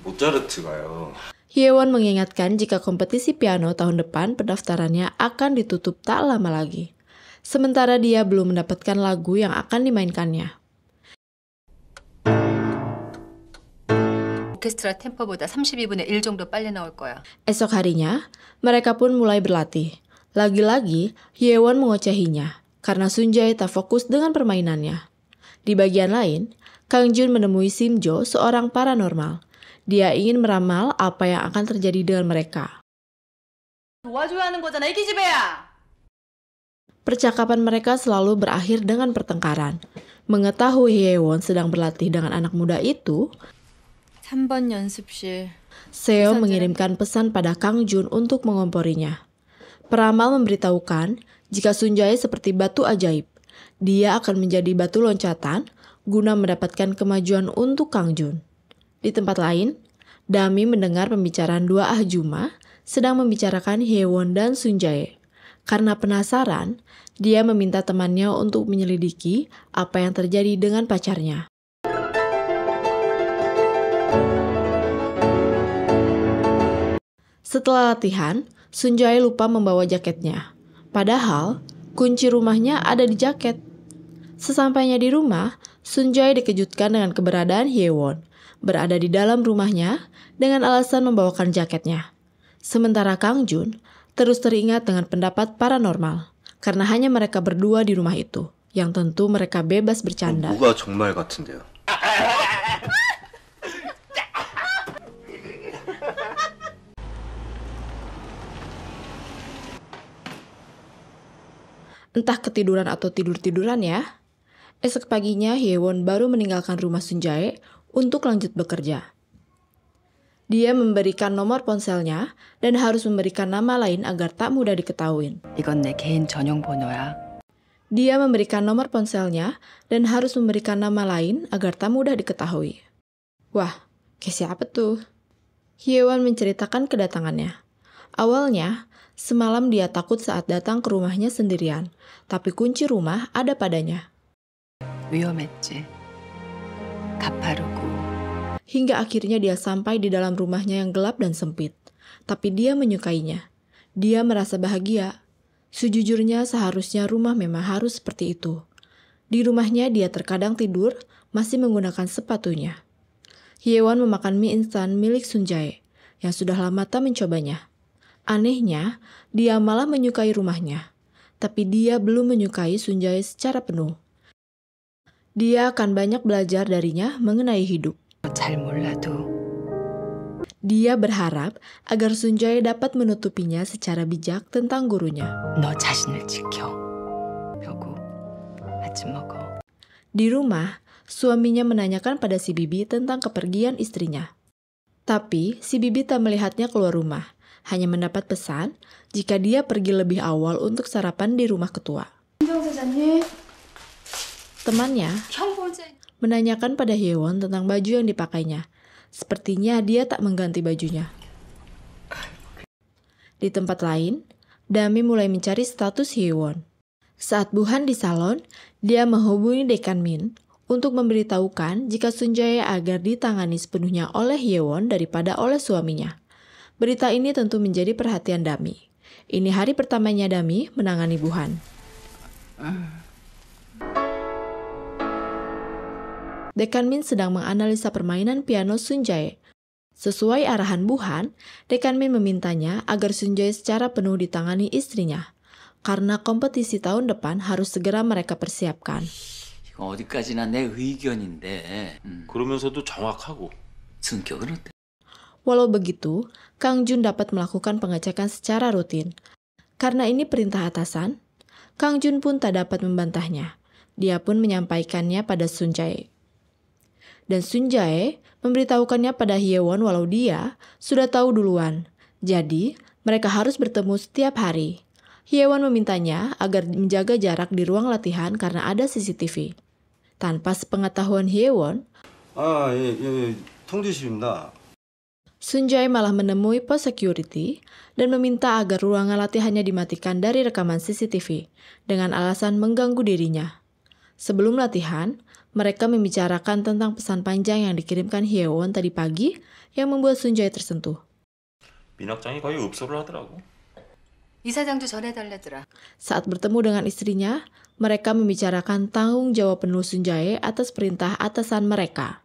모차르트가요. Hyewon mengingatkan jika kompetisi piano tahun depan pendaftarannya akan ditutup tak lama lagi. Sementara dia belum mendapatkan lagu yang akan dimainkannya. 오케스트라 템포보다 32분의 1 정도 빨리 나올 거야. Esok harinya, mereka pun mulai berlatih. Lagi-lagi, Hyewon mengocehinya karena Sunjae tak fokus dengan permainannya. Di bagian lain, Kang Jun menemui Simjo, seorang paranormal. Dia ingin meramal apa yang akan terjadi dengan mereka. 도와줘야 하는 거잖아, 이 기집애야! Percakapan mereka selalu berakhir dengan pertengkaran. Mengetahui Hyewon sedang berlatih dengan anak muda itu, 3번 연습실. Seo mengirimkan pesan pada Kang Jun untuk mengomporinya. Peramal memberitahukan jika Sunjae seperti batu ajaib. Dia akan menjadi batu loncatan guna mendapatkan kemajuan untuk Kang Jun. Di tempat lain, Dami mendengar pembicaraan dua ahjuma sedang membicarakan Hyewon dan Sunjae. Karena penasaran, dia meminta temannya untuk menyelidiki apa yang terjadi dengan pacarnya. Setelah latihan, Sunjae lupa membawa jaketnya. Padahal, kunci rumahnya ada di jaket. Sesampainya di rumah, Sunjae dikejutkan dengan keberadaan Hyewon. Berada di dalam rumahnya dengan alasan membawakan jaketnya. Sementara Kang Jun terus teringat dengan pendapat paranormal. Karena hanya mereka berdua di rumah itu. Yang tentu mereka bebas bercanda. 뭐가 정말 같은데요? Entah ketiduran atau tidur-tiduran ya. Esok paginya, Hyewon baru meninggalkan rumah Sunjae untuk lanjut bekerja. Dia memberikan nomor ponselnya dan harus memberikan nama lain agar tak mudah diketahui. 이건 내 개인 전용 번호야. Dia memberikan nomor ponselnya dan harus memberikan nama lain agar tak mudah diketahui. Wah, ke siapa tuh? Hyewon menceritakan kedatangannya. Awalnya, semalam dia takut saat datang ke rumahnya sendirian, tapi kunci rumah ada padanya. 위험했지. 가파르고. Hingga akhirnya dia sampai di dalam rumahnya yang gelap dan sempit. Tapi dia menyukainya. Dia merasa bahagia. Sejujurnya seharusnya rumah memang harus seperti itu. Di rumahnya dia terkadang tidur, masih menggunakan sepatunya. Hyewon memakan mie instan milik Sunjae, yang sudah lama tak mencobanya. Anehnya, dia malah menyukai rumahnya. Tapi dia belum menyukai Sunjae secara penuh. Dia akan banyak belajar darinya mengenai hidup. 잘 몰라도 Dia berharap agar Sunjae dapat menutupinya secara bijak tentang gurunya. 너 자신을 지켜. 여보, 아침 먹어. Di rumah, suaminya menanyakan pada si Bibi tentang kepergian istrinya. Tapi si Bibi tak melihatnya keluar rumah, hanya mendapat pesan jika dia pergi lebih awal untuk sarapan di rumah ketua. Temannya menanyakan pada Hyewon tentang baju yang dipakainya. Sepertinya dia tak mengganti bajunya. Di tempat lain, Dami mulai mencari status Hyewon. Saat Buhan di salon, dia menghubungi Dekan Min untuk memberitahukan jika Sunjae agar ditangani sepenuhnya oleh Hyewon daripada oleh suaminya. Berita ini tentu menjadi perhatian Dami. Ini hari pertamanya Dami menangani Buhan. Dekan Min sedang menganalisa permainan piano Sunjae. Sesuai arahan Buhan, Dekan Min memintanya agar Sunjae secara penuh ditangani istrinya. Karena kompetisi tahun depan harus segera mereka persiapkan. 이건 어디까지나 내 의견인데 그러면서도 정확하고. 성격은 어때? Walau begitu, Kang Jun dapat melakukan pengecekan secara rutin. Karena ini perintah atasan, Kang Jun pun tak dapat membantahnya. Dia pun menyampaikannya pada Sunjae. Dan Sunjae memberitahukannya pada Hyewon walau dia sudah tahu duluan. Jadi, mereka harus bertemu setiap hari. Hyewon memintanya agar menjaga jarak di ruang latihan karena ada CCTV. Tanpa sepengetahuan Hyewon, 통지실입니다. Sunjae malah menemui pos security dan meminta agar ruangan latihannya dimatikan dari rekaman CCTV dengan alasan mengganggu dirinya. Sebelum latihan, mereka membicarakan tentang pesan panjang yang dikirimkan Hyewon tadi pagi yang membuat Sunjae tersentuh. 민학장이 거의 읍소를 하더라고. 이사장도 전해달라더라. Saat bertemu dengan istrinya, mereka membicarakan tanggung jawab penuh Sunjae atas perintah atasan mereka.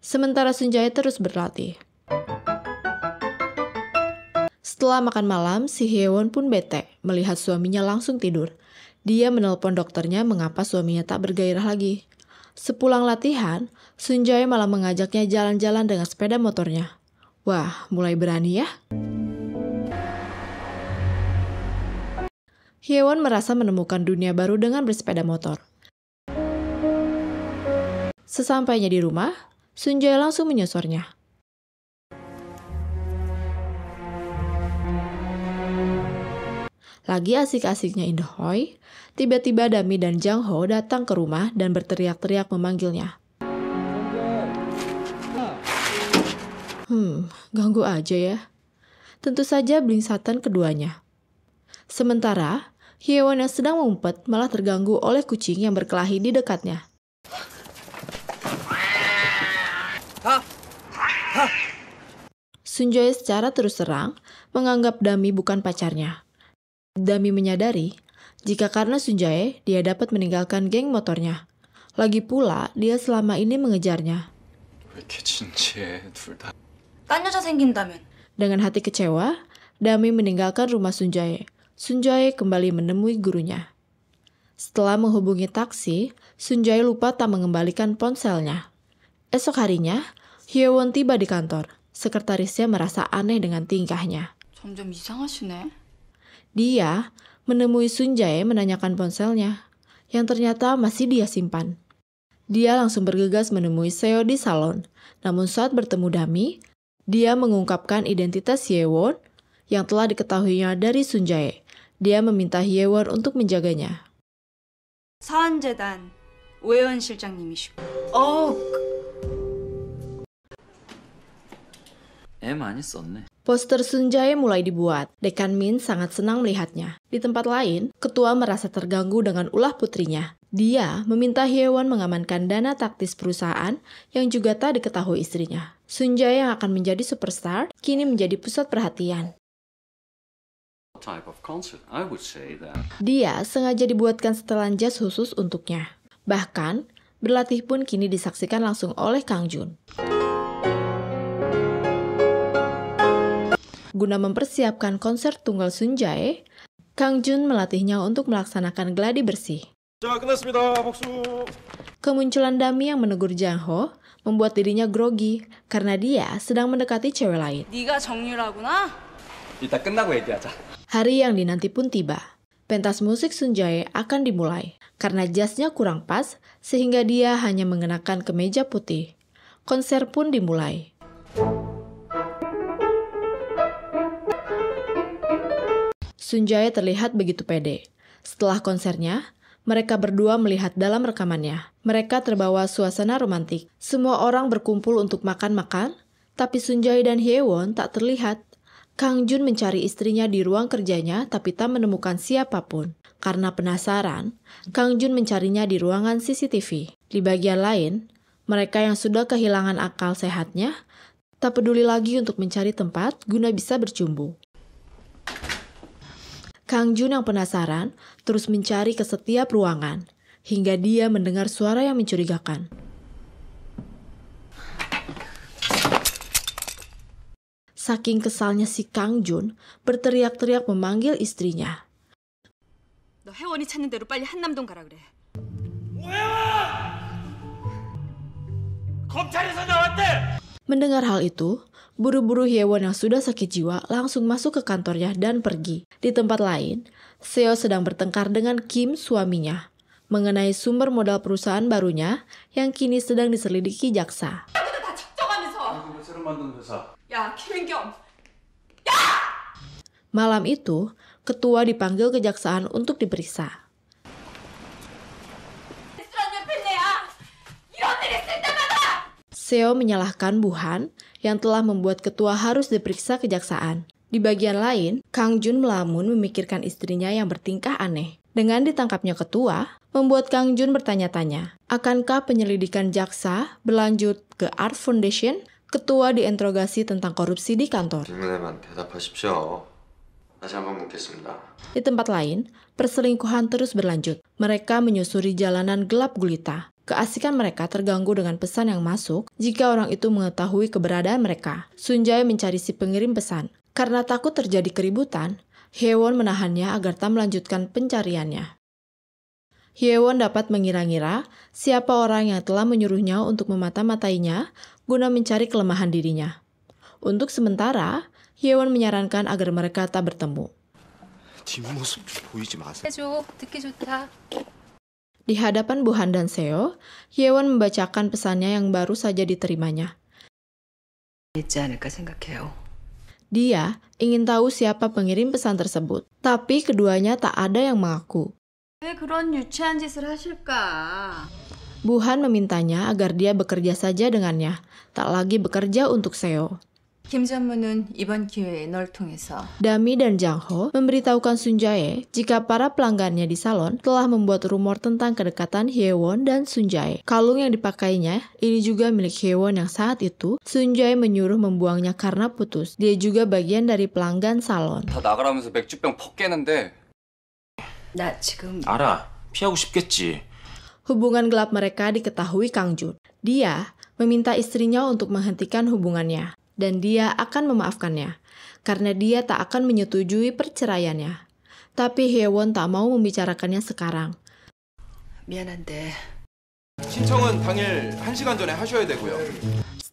Sementara Sunjae terus berlatih. Setelah makan malam, si Hyewon pun bete melihat suaminya langsung tidur. Dia menelpon dokternya mengapa suaminya tak bergairah lagi. Sepulang latihan, Sunjae malah mengajaknya jalan-jalan dengan sepeda motornya. Wah, mulai berani ya? Hyewon merasa menemukan dunia baru dengan bersepeda motor. Sesampainya di rumah, Sunjae langsung menyosornya. Lagi asik-asiknya Indahoy, tiba-tiba Dami dan Jang Ho datang ke rumah dan berteriak-teriak memanggilnya. Ganggu aja ya. Tentu saja blingsatan keduanya. Sementara, Hyewon yang sedang mengumpet malah terganggu oleh kucing yang berkelahi di dekatnya. Sunjae secara terus terang menganggap Dami bukan pacarnya. Dami menyadari jika karena Sunjae dia dapat meninggalkan geng motornya. Lagi pula dia selama ini mengejarnya. 왜 이렇게 진지해 둘 다. 딴 여자 생긴다면. Dengan hati kecewa, Dami meninggalkan rumah Sunjae. Sunjae kembali menemui gurunya. Setelah menghubungi taksi, Sunjae lupa tak mengembalikan ponselnya. Esok harinya, Hyewon tiba di kantor. Sekretarisnya merasa aneh dengan tingkahnya. 점점 이상하시네. Dia menemui Sunjae menanyakan ponselnya, yang ternyata masih dia simpan. Dia langsung bergegas menemui Seo di salon. Namun saat bertemu Dami, dia mengungkapkan identitas Hyewon yang telah diketahuinya dari Sun Jae. Dia meminta Hyewon untuk menjaganya. 사안재단 오혜원 실장님이시고. 애 많이 썼네. Poster Sun Jae mulai dibuat. Dekan Min sangat senang melihatnya. Di tempat lain, ketua merasa terganggu dengan ulah putrinya. Dia meminta Hyewon mengamankan dana taktis perusahaan yang juga tak diketahui istrinya. Sun Jae yang akan menjadi superstar kini menjadi pusat perhatian. Type of concert, I would say that. Dia sengaja dibuatkan setelan jas khusus untuknya. Bahkan, berlatih pun kini disaksikan langsung oleh Kang Jun. Guna mempersiapkan konser tunggal Sun Jae, Kang Jun melatihnya untuk melaksanakan gladi bersih. 자, 끝났습니다. 박수. Kemunculan Dami yang menegur Jang Ho membuat dirinya grogi karena dia sedang mendekati cewek lain. 네가 정유라구나? 이따 끝나고 얘기하자. Hari yang dinanti pun tiba. Pentas musik Sun Jae akan dimulai. Karena jasnya kurang pas, sehingga dia hanya mengenakan kemeja putih. Konser pun dimulai. Sun Jae terlihat begitu pede. Setelah konsernya, mereka berdua melihat dalam rekamannya. Mereka terbawa suasana romantik. Semua orang berkumpul untuk makan-makan, tapi Sun Jae dan Hyewon tak terlihat. Kang Jun mencari istrinya di ruang kerjanya tapi tak menemukan siapapun. Karena penasaran, Kang Jun mencarinya di ruangan CCTV. Di bagian lain, mereka yang sudah kehilangan akal sehatnya tak peduli lagi untuk mencari tempat guna bisa bercumbu. Kang Jun yang penasaran terus mencari ke setiap ruangan hingga dia mendengar suara yang mencurigakan. Saking kesalnya si Kang Jun berteriak-teriak memanggil istrinya. 너 혜원이 찾는 대로 빨리 한남동 가라 그래. 검찰에서 나왔대. Mendengar hal itu, buru-buru Hyewon yang sudah sakit jiwa langsung masuk ke kantornya dan pergi. Di tempat lain, Seo sedang bertengkar dengan Kim, suaminya, mengenai sumber modal perusahaan barunya yang kini sedang diselidiki jaksa. 다 작정하면서. 새로 만든 회사. 야, 김은경. Malam itu, ketua dipanggil kejaksaan untuk diperiksa. Seo menyalahkan Buhan yang telah membuat ketua harus diperiksa kejaksaan. Di bagian lain, Kang Jun melamun memikirkan istrinya yang bertingkah aneh. Dengan ditangkapnya ketua, membuat Kang Jun bertanya-tanya, akankah penyelidikan jaksa berlanjut ke Art Foundation? Ketua diinterogasi tentang korupsi di kantor. 질문에만 대답하십시오. 다시 한번 묻겠습니다. Di tempat lain, perselingkuhan terus berlanjut. Mereka menyusuri jalanan gelap gulita. Keasikan mereka terganggu dengan pesan yang masuk jika orang itu mengetahui keberadaan mereka. Sun Jae mencari si pengirim pesan. Karena takut terjadi keributan, Hyewon menahannya agar tak melanjutkan pencariannya. Hyewon dapat mengira-ngira siapa orang yang telah menyuruhnya untuk memata-matainya guna mencari kelemahan dirinya. Untuk sementara, Hyewon menyarankan agar mereka tak bertemu. 뒷모습 좀 보이지 마세요. 해줘. 듣기 좋다. Di hadapan Buhan dan Seo, Hyewon membacakan pesannya yang baru saja diterimanya. 있지 않을까 생각해요. Dia ingin tahu siapa pengirim pesan tersebut, tapi keduanya tak ada yang mengaku. 왜 그런 유치한 짓을 하실까? Buhan memintanya agar dia bekerja saja dengannya, tak lagi bekerja untuk Seo. 김 전무는 이번 기회에 널 통해서 Dami dan Jang Ho memberitahukan Sun Jae jika para pelanggannya di salon telah membuat rumor tentang kedekatan Hyewon dan Sun Jae. Kalung yang dipakainya ini juga milik Hyewon yang saat itu Sun Jae menyuruh membuangnya karena putus. Dia juga bagian dari pelanggan salon. 다 나가라면서 맥주병 퍽 깨는데 나 지금 알아. 피하고 싶겠지. Hubungan gelap mereka diketahui Kang Jun. Dia meminta istrinya untuk menghentikan hubungannya. Dan dia akan memaafkannya, karena dia tak akan menyetujui perceraiannya. Tapi Hyewon tak mau membicarakannya sekarang. 미안한데 신청은 당일 1시간 전에 하셔야 되고요.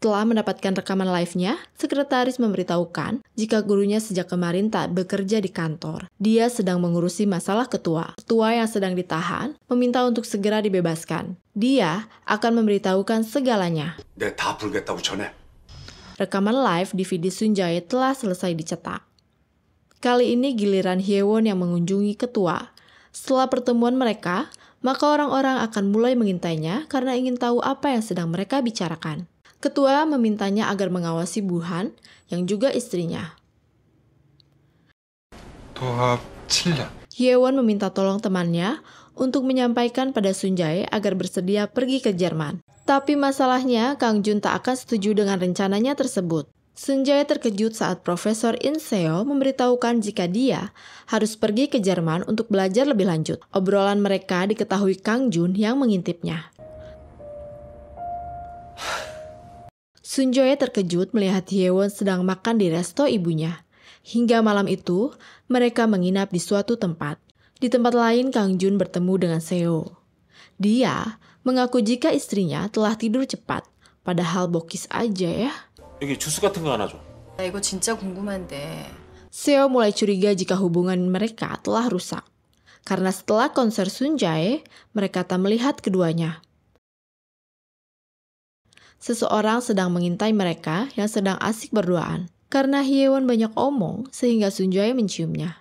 Setelah mendapatkan rekaman live-nya, sekretaris memberitahukan jika gurunya sejak kemarin tak bekerja di kantor. Dia sedang mengurusi masalah ketua. Ketua yang sedang ditahan meminta untuk segera dibebaskan. Dia akan memberitahukan segalanya. 내가 다 풀겠다고 전해. Rekaman live DVD Sunjae telah selesai dicetak. Kali ini giliran Hyewon yang mengunjungi ketua. Setelah pertemuan mereka, maka orang-orang akan mulai mengintainya karena ingin tahu apa yang sedang mereka bicarakan. Ketua memintanya agar mengawasi Buhan yang juga istrinya. 도합 7년. Hyewon meminta tolong temannya untuk menyampaikan pada Sunjae agar bersedia pergi ke Jerman. Tapi masalahnya, Kang Jun tak akan setuju dengan rencananya tersebut. Sunjae terkejut saat Profesor In Seo memberitahukan jika dia harus pergi ke Jerman untuk belajar lebih lanjut. Obrolan mereka diketahui Kang Jun yang mengintipnya. Sunjae terkejut melihat Hyewon sedang makan di resto ibunya. Hingga malam itu, mereka menginap di suatu tempat. Di tempat lain, Kang Jun bertemu dengan Seo. Dia mengaku jika istrinya telah tidur cepat, padahal bokis aja ya. 여기 주스 같은 거 하나 줘. 나 이거 진짜 궁금한데. Seo mulai curiga jika hubungan mereka telah rusak. Karena setelah konser Sunjae, mereka tak melihat keduanya. Seseorang sedang mengintai mereka yang sedang asik berduaan. Karena Hyewon banyak omong, sehingga Sunjae menciumnya.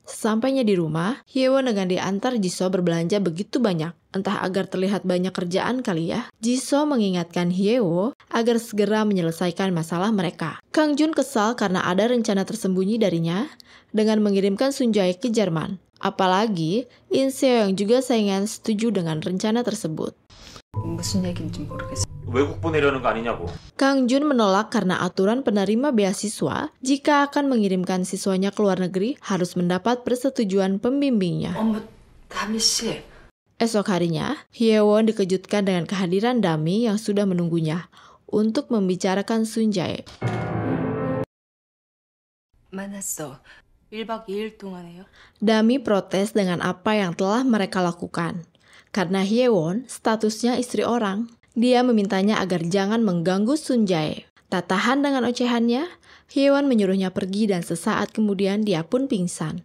Sesampainya di rumah, Hyewon dengan diantar Jisoo berbelanja begitu banyak. Entah agar terlihat banyak kerjaan kali ya. Jisoo mengingatkan Hyewon agar segera menyelesaikan masalah mereka. Kang Jun kesal karena ada rencana tersembunyi darinya dengan mengirimkan Sunjae ke Jerman. Apalagi In Seo yang juga saingan setuju dengan rencana tersebut. 무슨 얘기인지 모르겠어. 외국 보내려는 거 아니냐고. Kang Jun menolak karena aturan penerima beasiswa jika akan mengirimkan siswanya ke luar negeri harus mendapat persetujuan pembimbingnya. 어머, 다미 씨. Esok harinya, Hyewon dikejutkan dengan kehadiran Dami yang sudah menunggunya untuk membicarakan Sunjae. 만났어. 1박 2일 동안에요. Dami protes dengan apa yang telah mereka lakukan. Karena Hyewon statusnya istri orang, dia memintanya agar jangan mengganggu Sunjae. Tak tahan dengan ocehannya, Hyewon menyuruhnya pergi dan sesaat kemudian dia pun pingsan.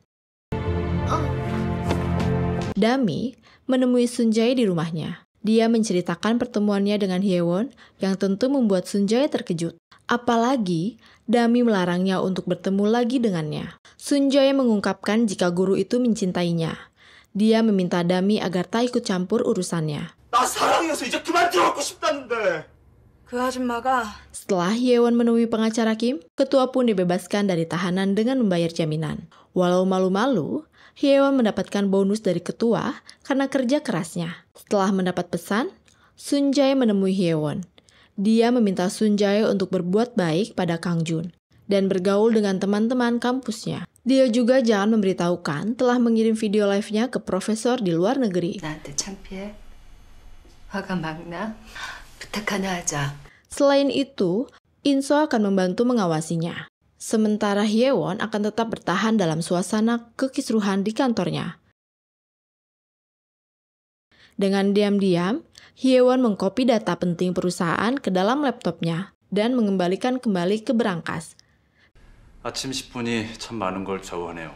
Dami menemui Sunjae di rumahnya. Dia menceritakan pertemuannya dengan Hyewon yang tentu membuat Sunjae terkejut. Apalagi Dami melarangnya untuk bertemu lagi dengannya. Sunjae mengungkapkan jika guru itu mencintainya. Dia meminta Dami agar tak ikut campur urusannya. 나 사랑해서 이제 그만 들어갖고 싶다는데. 그 아줌마가 Setelah Hyewon menemui pengacara Kim, ketua pun dibebaskan dari tahanan dengan membayar jaminan. Walau malu-malu, Hyewon mendapatkan bonus dari ketua karena kerja kerasnya. Setelah mendapat pesan, Sunjae menemui Hyewon. Dia meminta Sunjae untuk berbuat baik pada Kang Jun dan bergaul dengan teman-teman kampusnya. Dia juga jangan memberitahukan telah mengirim video live-nya ke profesor di luar negeri. 나한테 창피해? 화가 막 나? 부탁 하나 하자. Selain itu, Inso akan membantu mengawasinya. Sementara Hyewon akan tetap bertahan dalam suasana kekisruhan di kantornya. Dengan diam-diam, Hyewon mengkopi data penting perusahaan ke dalam laptopnya dan mengembalikan kembali ke berangkas. 아침 10분이 참 많은 걸 좌우하네요.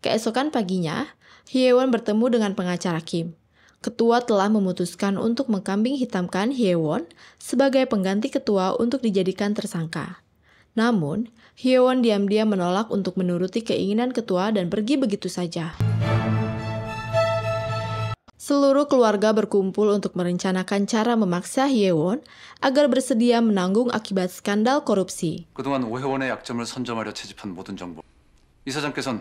Keesokan paginya, Hyewon bertemu dengan pengacara Kim. Ketua telah memutuskan untuk mengkambing hitamkan Hyewon sebagai pengganti ketua untuk dijadikan tersangka. Namun, Hyewon diam-diam menolak untuk menuruti keinginan ketua dan pergi begitu saja. Seluruh keluarga berkumpul untuk merencanakan cara memaksa Hyewon agar bersedia menanggung akibat skandal korupsi. 그동안 오해원의 약점을 선점하려 채집한 모든 정보. 이사장께선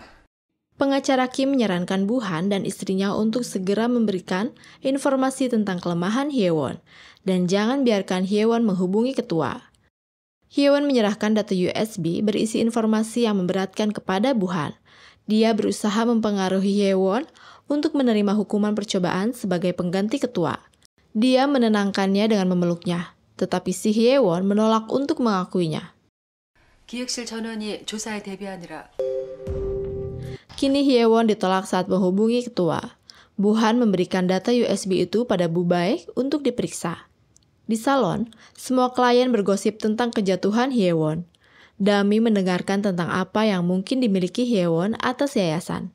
Pengacara Kim menyarankan Buhan dan istrinya untuk segera memberikan informasi tentang kelemahan Hyewon dan jangan biarkan Hyewon menghubungi ketua. Hyewon menyerahkan data USB berisi informasi yang memberatkan kepada Buhan. Dia berusaha mempengaruhi Hyewon untuk menerima hukuman percobaan sebagai pengganti ketua. Dia menenangkannya dengan memeluknya, tetapi si Hyewon menolak untuk mengakuinya. 기획실 전원이 조사에 대비하느라 Kini Hyewon ditolak saat menghubungi ketua. Bu-han memberikan data USB itu pada Bu Baek untuk diperiksa. Di salon, semua klien bergosip tentang kejatuhan Hyewon. Dami mendengarkan tentang apa yang mungkin dimiliki Hyewon atas yayasan.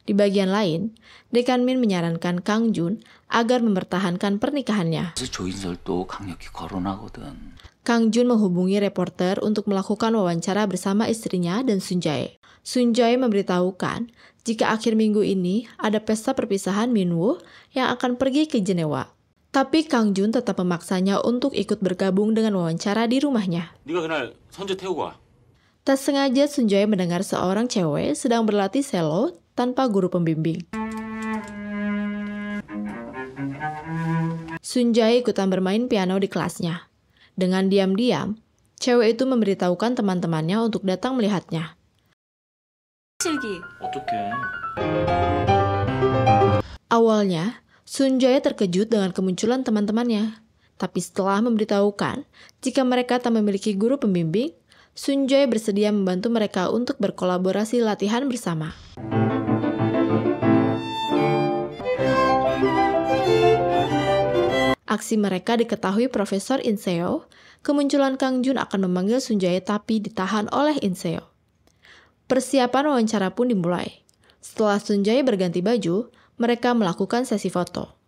Di bagian lain, Dekan Min menyarankan Kang Jun agar mempertahankan pernikahannya. 조인설도 강력히 거론하거든. Kang Jun menghubungi reporter untuk melakukan wawancara bersama istrinya dan Sun Jae. Sun Jae memberitahukan jika akhir minggu ini ada pesta perpisahan Minwoo yang akan pergi ke Jenewa. Tapi Kang Jun tetap memaksanya untuk ikut bergabung dengan wawancara di rumahnya. 네가 그날 선재 태우고 와. Tak sengaja Sun Jae mendengar seorang cewek sedang berlatih selo tanpa guru pembimbing. Sun Jae ikutan bermain piano di kelasnya. Dengan diam-diam, cewek itu memberitahukan teman-temannya untuk datang melihatnya. 어떡해. Awalnya, Sun Jae terkejut dengan kemunculan teman-temannya. Tapi setelah memberitahukan jika mereka tak memiliki guru pembimbing, Sun Jae bersedia membantu mereka untuk berkolaborasi latihan bersama. Aksi mereka diketahui Profesor In Seo. Kemunculan Kang Jun akan memanggil Sun Jae tapi ditahan oleh In Seo. Persiapan wawancara pun dimulai. Setelah Sun Jae berganti baju, mereka melakukan sesi foto.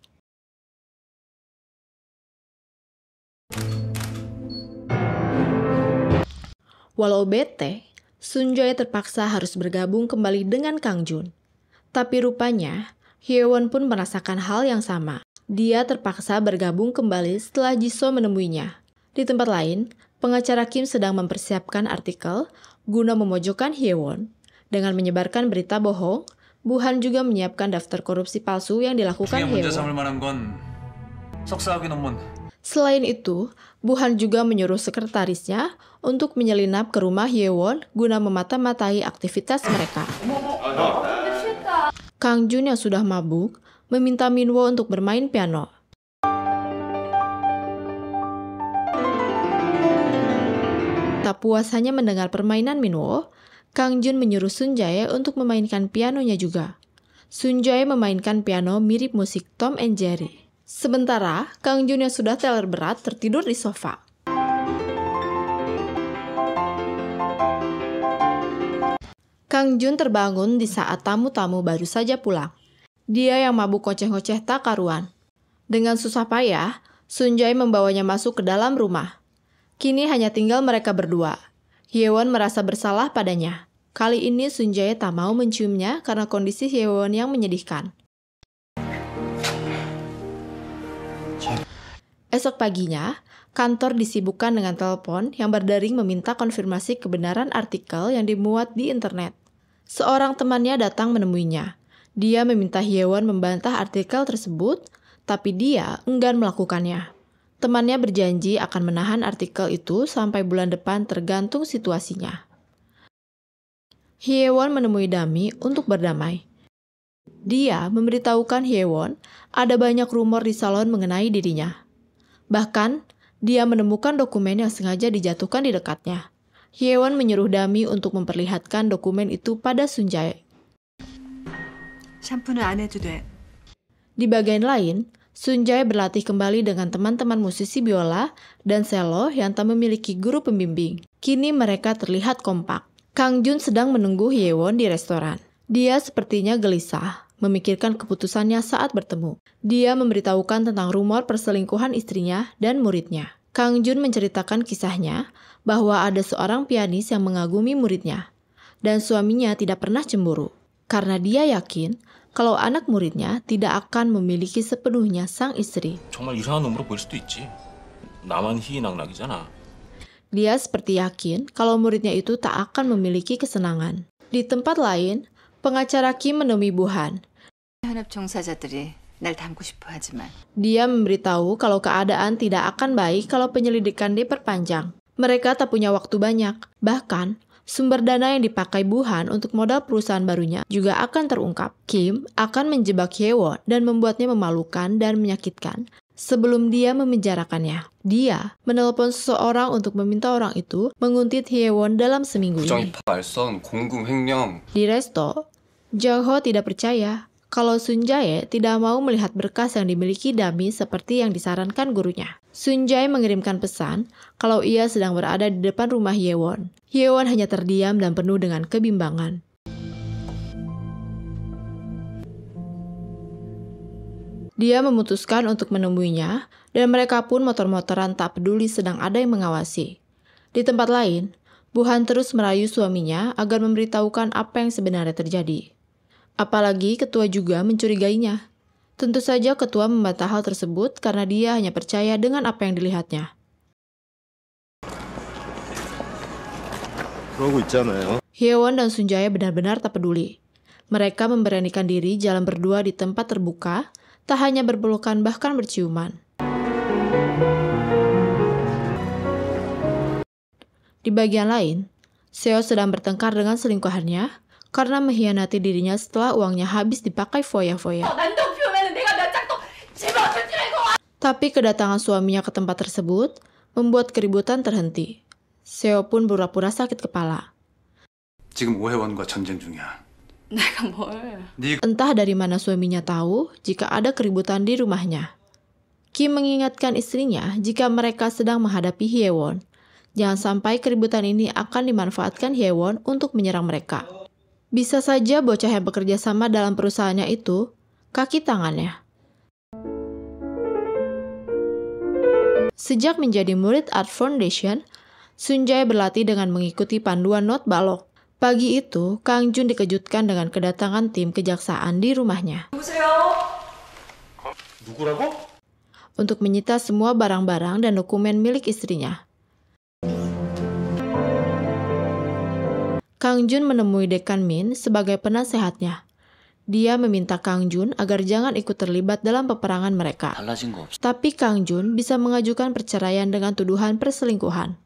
Walau bete, Sun Jae terpaksa harus bergabung kembali dengan Kang Jun. Tapi rupanya, Hyewon pun merasakan hal yang sama. Dia terpaksa bergabung kembali setelah Jisoo menemuinya. Di tempat lain, pengacara Kim sedang mempersiapkan artikel guna memojokkan Hyewon. Dengan menyebarkan berita bohong, Bu-han juga menyiapkan daftar korupsi palsu yang dilakukan Hyewon. Selain itu, Bu-han juga menyuruh sekretarisnya untuk menyelinap ke rumah Hyewon guna memata-matai aktivitas mereka. Kang Jun yang sudah mabuk meminta Minwoo untuk bermain piano. Tak puas hanya mendengar permainan Minwoo, Kang Jun menyuruh Sun Jae untuk memainkan pianonya juga. Sun Jae memainkan piano mirip musik Tom and Jerry. Sementara, Kang Jun yang sudah teler berat tertidur di sofa. Kang Jun terbangun di saat tamu-tamu baru saja pulang. Dia yang mabuk ngoceh-ngoceh tak karuan. Dengan susah payah, Sun Jae membawanya masuk ke dalam rumah. Kini hanya tinggal mereka berdua. Hyewon merasa bersalah padanya. Kali ini Sun Jae tak mau menciumnya karena kondisi Hyewon yang menyedihkan. Esok paginya, kantor disibukkan dengan telepon yang berdering meminta konfirmasi kebenaran artikel yang dimuat di internet. Seorang temannya datang menemuinya. Dia meminta Hyewon membantah artikel tersebut, tapi dia enggan melakukannya. Temannya berjanji akan menahan artikel itu sampai bulan depan tergantung situasinya. Hyewon menemui Dami untuk berdamai. Dia memberitahukan Hyewon ada banyak rumor di salon mengenai dirinya. Bahkan, dia menemukan dokumen yang sengaja dijatuhkan di dekatnya. Hyewon menyuruh Dami untuk memperlihatkan dokumen itu pada Sun Jae. 샴푸는 안 해도 돼. Di bagian lain, Sun Jae berlatih kembali dengan teman-teman musisi biola dan selo yang tak memiliki guru pembimbing. Kini mereka terlihat kompak. Kang Jun sedang menunggu Hyewon di restoran. Dia sepertinya gelisah, memikirkan keputusannya saat bertemu. Dia memberitahukan tentang rumor perselingkuhan istrinya dan muridnya. Kang Jun menceritakan kisahnya bahwa ada seorang pianis yang mengagumi muridnya, dan suaminya tidak pernah cemburu. Karena dia yakin kalau anak muridnya tidak akan memiliki sepenuhnya sang istri. 정말 이상한 놈으로 보일 수도 있지. 나만 희낙락이잖아. Dia seperti yakin kalau muridnya itu tak akan memiliki kesenangan. Di tempat lain, pengacara Kim menemui Bu-han. 현업 종사자들이 날 담고 싶어 하지만 Dia memberitahu kalau keadaan tidak akan baik kalau penyelidikan diperpanjang. Mereka tak punya waktu banyak. Bahkan, sumber dana yang dipakai Bu-han untuk modal perusahaan barunya juga akan terungkap. Kim akan menjebak Hyewon dan membuatnya memalukan dan menyakitkan sebelum dia memenjarakannya. Dia menelpon seseorang untuk meminta orang itu menguntit Hyewon dalam seminggu ini. 부정이 발선, 공금 횡령. Di resto, Jung-ho tidak percaya kalau Sun Jae tidak mau melihat berkas yang dimiliki Dami seperti yang disarankan gurunya. Sun Jae mengirimkan pesan kalau ia sedang berada di depan rumah Hyewon. Hyewon hanya terdiam dan penuh dengan kebimbangan. Dia memutuskan untuk menemuinya, dan mereka pun motor-motoran tak peduli sedang ada yang mengawasi. Di tempat lain, Bu-han terus merayu suaminya agar memberitahukan apa yang sebenarnya terjadi. Apalagi ketua juga mencurigainya. Tentu saja ketua membantah hal tersebut karena dia hanya percaya dengan apa yang dilihatnya. Hyewon dan Sun Jae benar-benar tak peduli. Mereka memberanikan diri jalan berdua di tempat terbuka, tak hanya berpelukan bahkan berciuman. Di bagian lain, Seo sedang bertengkar dengan selingkuhannya karena mengkhianati dirinya setelah uangnya habis dipakai foya-foya. Tapi kedatangan suaminya ke tempat tersebut membuat keributan terhenti. Seo pun pura-pura sakit kepala. 지금 오해원과 전쟁 중이야. 내가 뭘? Entah dari mana suaminya tahu jika ada keributan di rumahnya. Kim mengingatkan istrinya jika mereka sedang menghadapi Hyewon. Jangan sampai keributan ini akan dimanfaatkan Hyewon untuk menyerang mereka. Bisa saja bocah yang bekerja sama dalam perusahaannya itu kaki tangannya. Sejak menjadi murid Art Foundation, Sun Jae berlatih dengan mengikuti panduan not balok. Pagi itu, Kang Jun dikejutkan dengan kedatangan tim kejaksaan di rumahnya. Untuk menyita semua barang-barang dan dokumen milik istrinya. Kang Jun menemui Dekan Min sebagai penasehatnya. Dia meminta Kang Jun agar jangan ikut terlibat dalam peperangan mereka. 달라진 거 없어. Tapi Kang Jun bisa mengajukan perceraian dengan tuduhan perselingkuhan.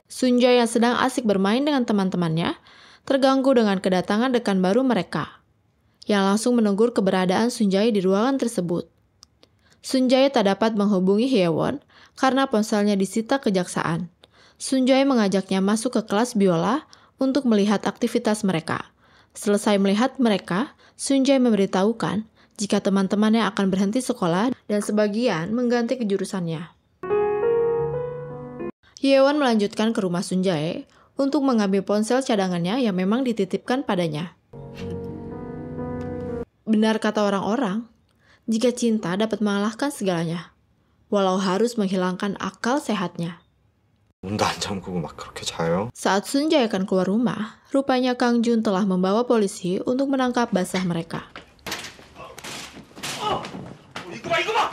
Sun Jae yang sedang asik bermain dengan teman-temannya terganggu dengan kedatangan dekan baru mereka, yang langsung menegur keberadaan Sun Jae di ruangan tersebut. Sun Jae tak dapat menghubungi Hyewon karena ponselnya disita kejaksaan. Sun Jae mengajaknya masuk ke kelas biola untuk melihat aktivitas mereka. Selesai melihat mereka, Sun Jae memberitahukan jika teman-temannya akan berhenti sekolah dan sebagian mengganti kejurusannya. Hyewon melanjutkan ke rumah Sun Jae untuk mengambil ponsel cadangannya yang memang dititipkan padanya. Benar kata orang-orang, jika cinta dapat mengalahkan segalanya, walau harus menghilangkan akal sehatnya. 문도 안 잠그고 막 그렇게 자요? Saat Sun Jae akan keluar rumah, rupanya Kang Jun telah membawa polisi untuk menangkap basah mereka.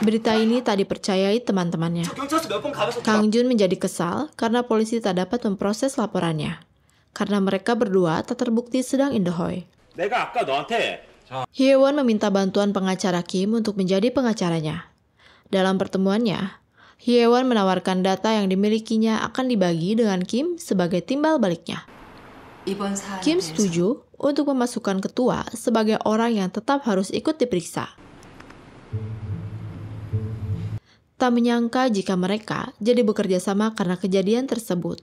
Berita ini tak dipercayai teman-temannya. Kang Jun menjadi kesal karena polisi tak dapat memproses laporannya. Karena mereka berdua tak terbukti sedang indahoy. 내가 아까 너한테 Hyewon meminta bantuan pengacara Kim untuk menjadi pengacaranya. Dalam pertemuannya, Hyewon menawarkan data yang dimilikinya akan dibagi dengan Kim sebagai timbal baliknya. 이번 사안에 Kim 대해서 setuju untuk memasukkan ketua sebagai orang yang tetap harus ikut diperiksa. Tak menyangka jika mereka jadi bekerja sama karena kejadian tersebut.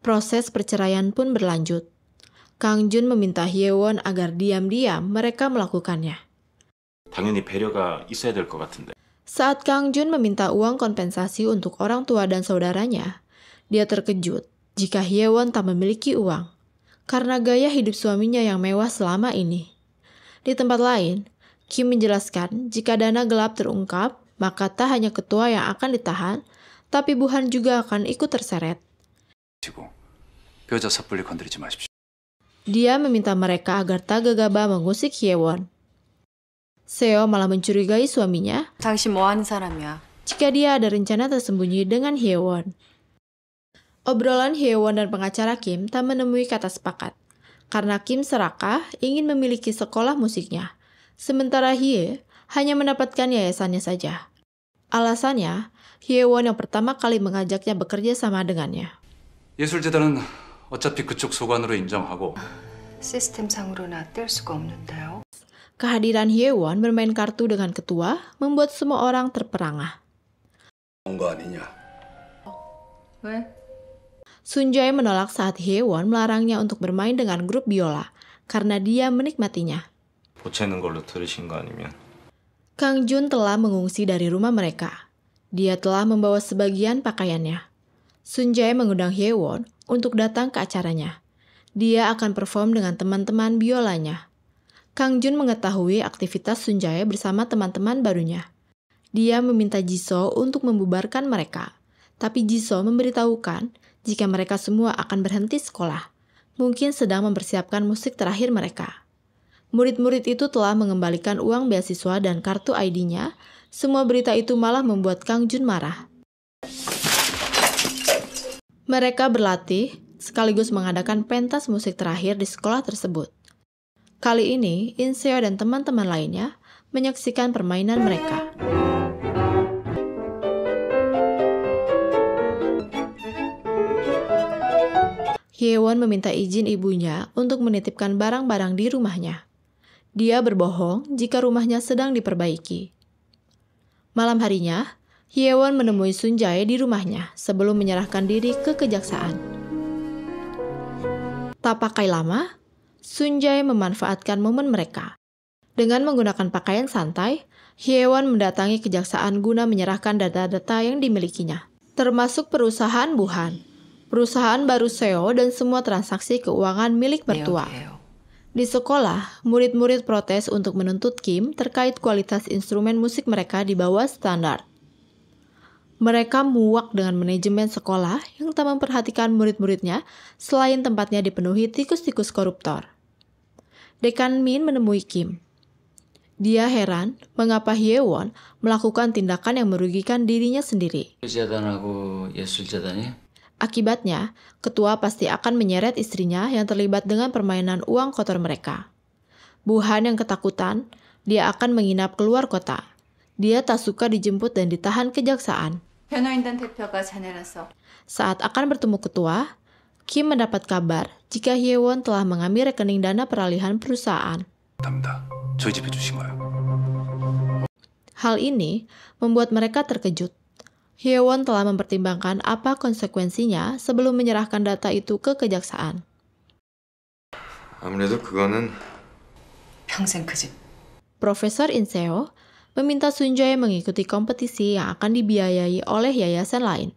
Proses perceraian pun berlanjut. Kang Jun meminta Hyewon agar diam-diam mereka melakukannya. 당연히 배려가 있어야 될 것 같은데. Saat Kang Jun meminta uang kompensasi untuk orang tua dan saudaranya, dia terkejut jika Hyewon tak memiliki uang karena gaya hidup suaminya yang mewah selama ini. Di tempat lain, Kim menjelaskan jika dana gelap terungkap, maka tak hanya ketua yang akan ditahan, tapi Bu-han juga akan ikut terseret. 그 여자 섣불리 건드리지 마십시오. Dia meminta mereka agar tak gegabah mengusik Hyewon. Seo malah mencurigai suaminya 당신 뭐 하는 사람이야? jika dia ada rencana tersembunyi dengan Hyewon. Obrolan Hyewon dan pengacara Kim tak menemui kata sepakat, karena Kim serakah ingin memiliki sekolah musiknya, sementara Hye hanya mendapatkan yayasannya saja. Alasannya, Hyewon yang pertama kali mengajaknya bekerja sama dengannya. 예술재단은 어차피 그쪽 소관으로 인정하고 시스템상으로는 뗄 수가 없는데요. Kehadiran Hyewon bermain kartu dengan ketua membuat semua orang terperangah. 거 아니냐? 왜? Sunjae menolak saat Hye-won melarangnya untuk bermain dengan grup biola karena dia menikmatinya. 보채는 걸로 들으신 거 아니면? Kang Jun telah mengungsi dari rumah mereka. Dia telah membawa sebagian pakaiannya. Sunjae mengundang Hye-won untuk datang ke acaranya. Dia akan perform dengan teman-teman biolanya. Kang Jun mengetahui aktivitas Sunjae bersama teman-teman barunya. Dia meminta Jisoo untuk membubarkan mereka. Tapi Jisoo memberitahukan jika mereka semua akan berhenti sekolah. Mungkin sedang mempersiapkan musik terakhir mereka. Murid-murid itu telah mengembalikan uang beasiswa dan kartu ID-nya. Semua berita itu malah membuat Kang Jun marah. Mereka berlatih sekaligus mengadakan pentas musik terakhir di sekolah tersebut. Kali ini, In Seo dan teman-teman lainnya menyaksikan permainan mereka. Hye-won meminta izin ibunya untuk menitipkan barang-barang di rumahnya. Dia berbohong jika rumahnya sedang diperbaiki. Malam harinya, Hye-won menemui Sunjae di rumahnya sebelum menyerahkan diri ke kejaksaan. Tak pakai lama, Sunjae memanfaatkan momen mereka. Dengan menggunakan pakaian santai, Hye-won mendatangi kejaksaan guna menyerahkan data-data yang dimilikinya, termasuk perusahaan Buhan, perusahaan baru Seo dan semua transaksi keuangan milik mertua. Di sekolah, murid-murid protes untuk menuntut Kim terkait kualitas instrumen musik mereka di bawah standar. Mereka muak dengan manajemen sekolah yang tak memperhatikan murid-muridnya selain tempatnya dipenuhi tikus-tikus koruptor. Dekan Min menemui Kim. Dia heran mengapa Hye-won melakukan tindakan yang merugikan dirinya sendiri. 예술재단하고 예술재단이 Akibatnya, ketua pasti akan menyeret istrinya yang terlibat dengan permainan uang kotor mereka. Buhan yang ketakutan, dia akan menginap keluar kota. Dia tak suka dijemput dan ditahan kejaksaan. 변호인단 대표가 자네라서 Saat akan bertemu ketua, Kim mendapat kabar jika Hye-won telah mengambil rekening dana peralihan perusahaan. 답니다. 저희 집에 주신 거예요. Hal ini membuat mereka terkejut. Hye-won telah mempertimbangkan apa konsekuensinya sebelum menyerahkan data itu ke kejaksaan. 아무래도 그거는 평생 그 집. Profesor In Seo meminta Sunjae mengikuti kompetisi yang akan dibiayai oleh yayasan lain.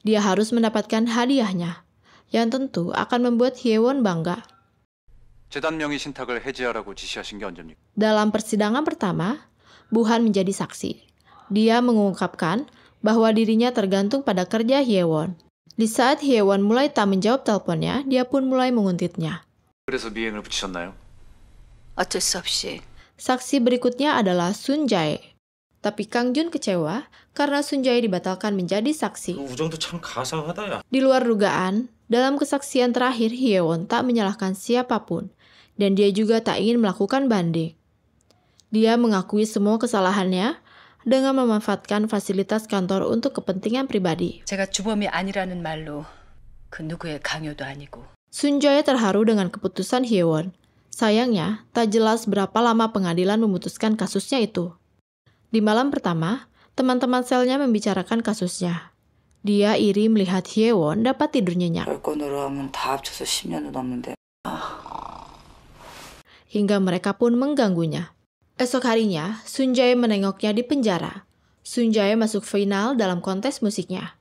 Dia harus mendapatkan hadiahnya, yang tentu akan membuat Hye-won bangga. 재단 명의 신탁을 해지하라고 지시하신 게 언제입니까? Dalam persidangan pertama, Buhan menjadi saksi. Dia mengungkapkan bahwa dirinya tergantung pada kerja Hye-won. Di saat Hye-won mulai tak menjawab teleponnya, dia pun mulai menguntitnya. 그래서 미행을 붙이셨나요? 어쩔 수 없이 Saksi berikutnya adalah Sunjae. Tapi Kang Jun kecewa karena Sunjae dibatalkan menjadi saksi. 우정도 참 가상하다 야. Di luar dugaan, dalam kesaksian terakhir Hye-won tak menyalahkan siapapun, dan dia juga tak ingin melakukan banding. Dia mengakui semua kesalahannya dengan memanfaatkan fasilitas kantor untuk kepentingan pribadi. 제가 주범이 아니라는 말로 그 누구의 강요도 아니고 Sunjae terharu dengan keputusan Hye-won. Sayangnya, tak jelas berapa lama pengadilan memutuskan kasusnya itu. Di malam pertama, teman-teman selnya membicarakan kasusnya. Dia iri melihat Hye-won dapat tidur nyenyak. 별건으로 하면 다 합쳐서 10년도 넘는데. Hingga mereka pun mengganggunya. Esok harinya, Sunjae menengoknya di penjara. Sunjae masuk final dalam kontes musiknya.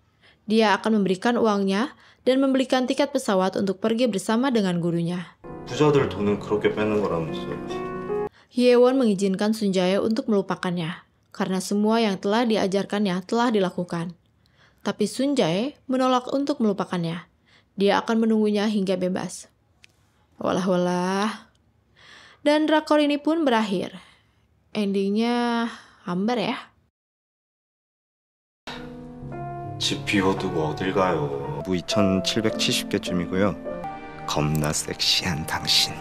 Dia akan memberikan uangnya dan membelikan tiket pesawat untuk pergi bersama dengan gurunya. 부자들 돈은 그렇게 뺏는 거라면서. Hye-won mengizinkan Sunjae untuk melupakannya, karena semua yang telah diajarkannya telah dilakukan. Tapi Sunjae menolak untuk melupakannya. Dia akan menunggunya hingga bebas. Walah-walah. Dan drakor ini pun berakhir. Endingnya hambar ya. 집 비워두고 어딜 가요? 2770개쯤이고요. 겁나 섹시한 당신.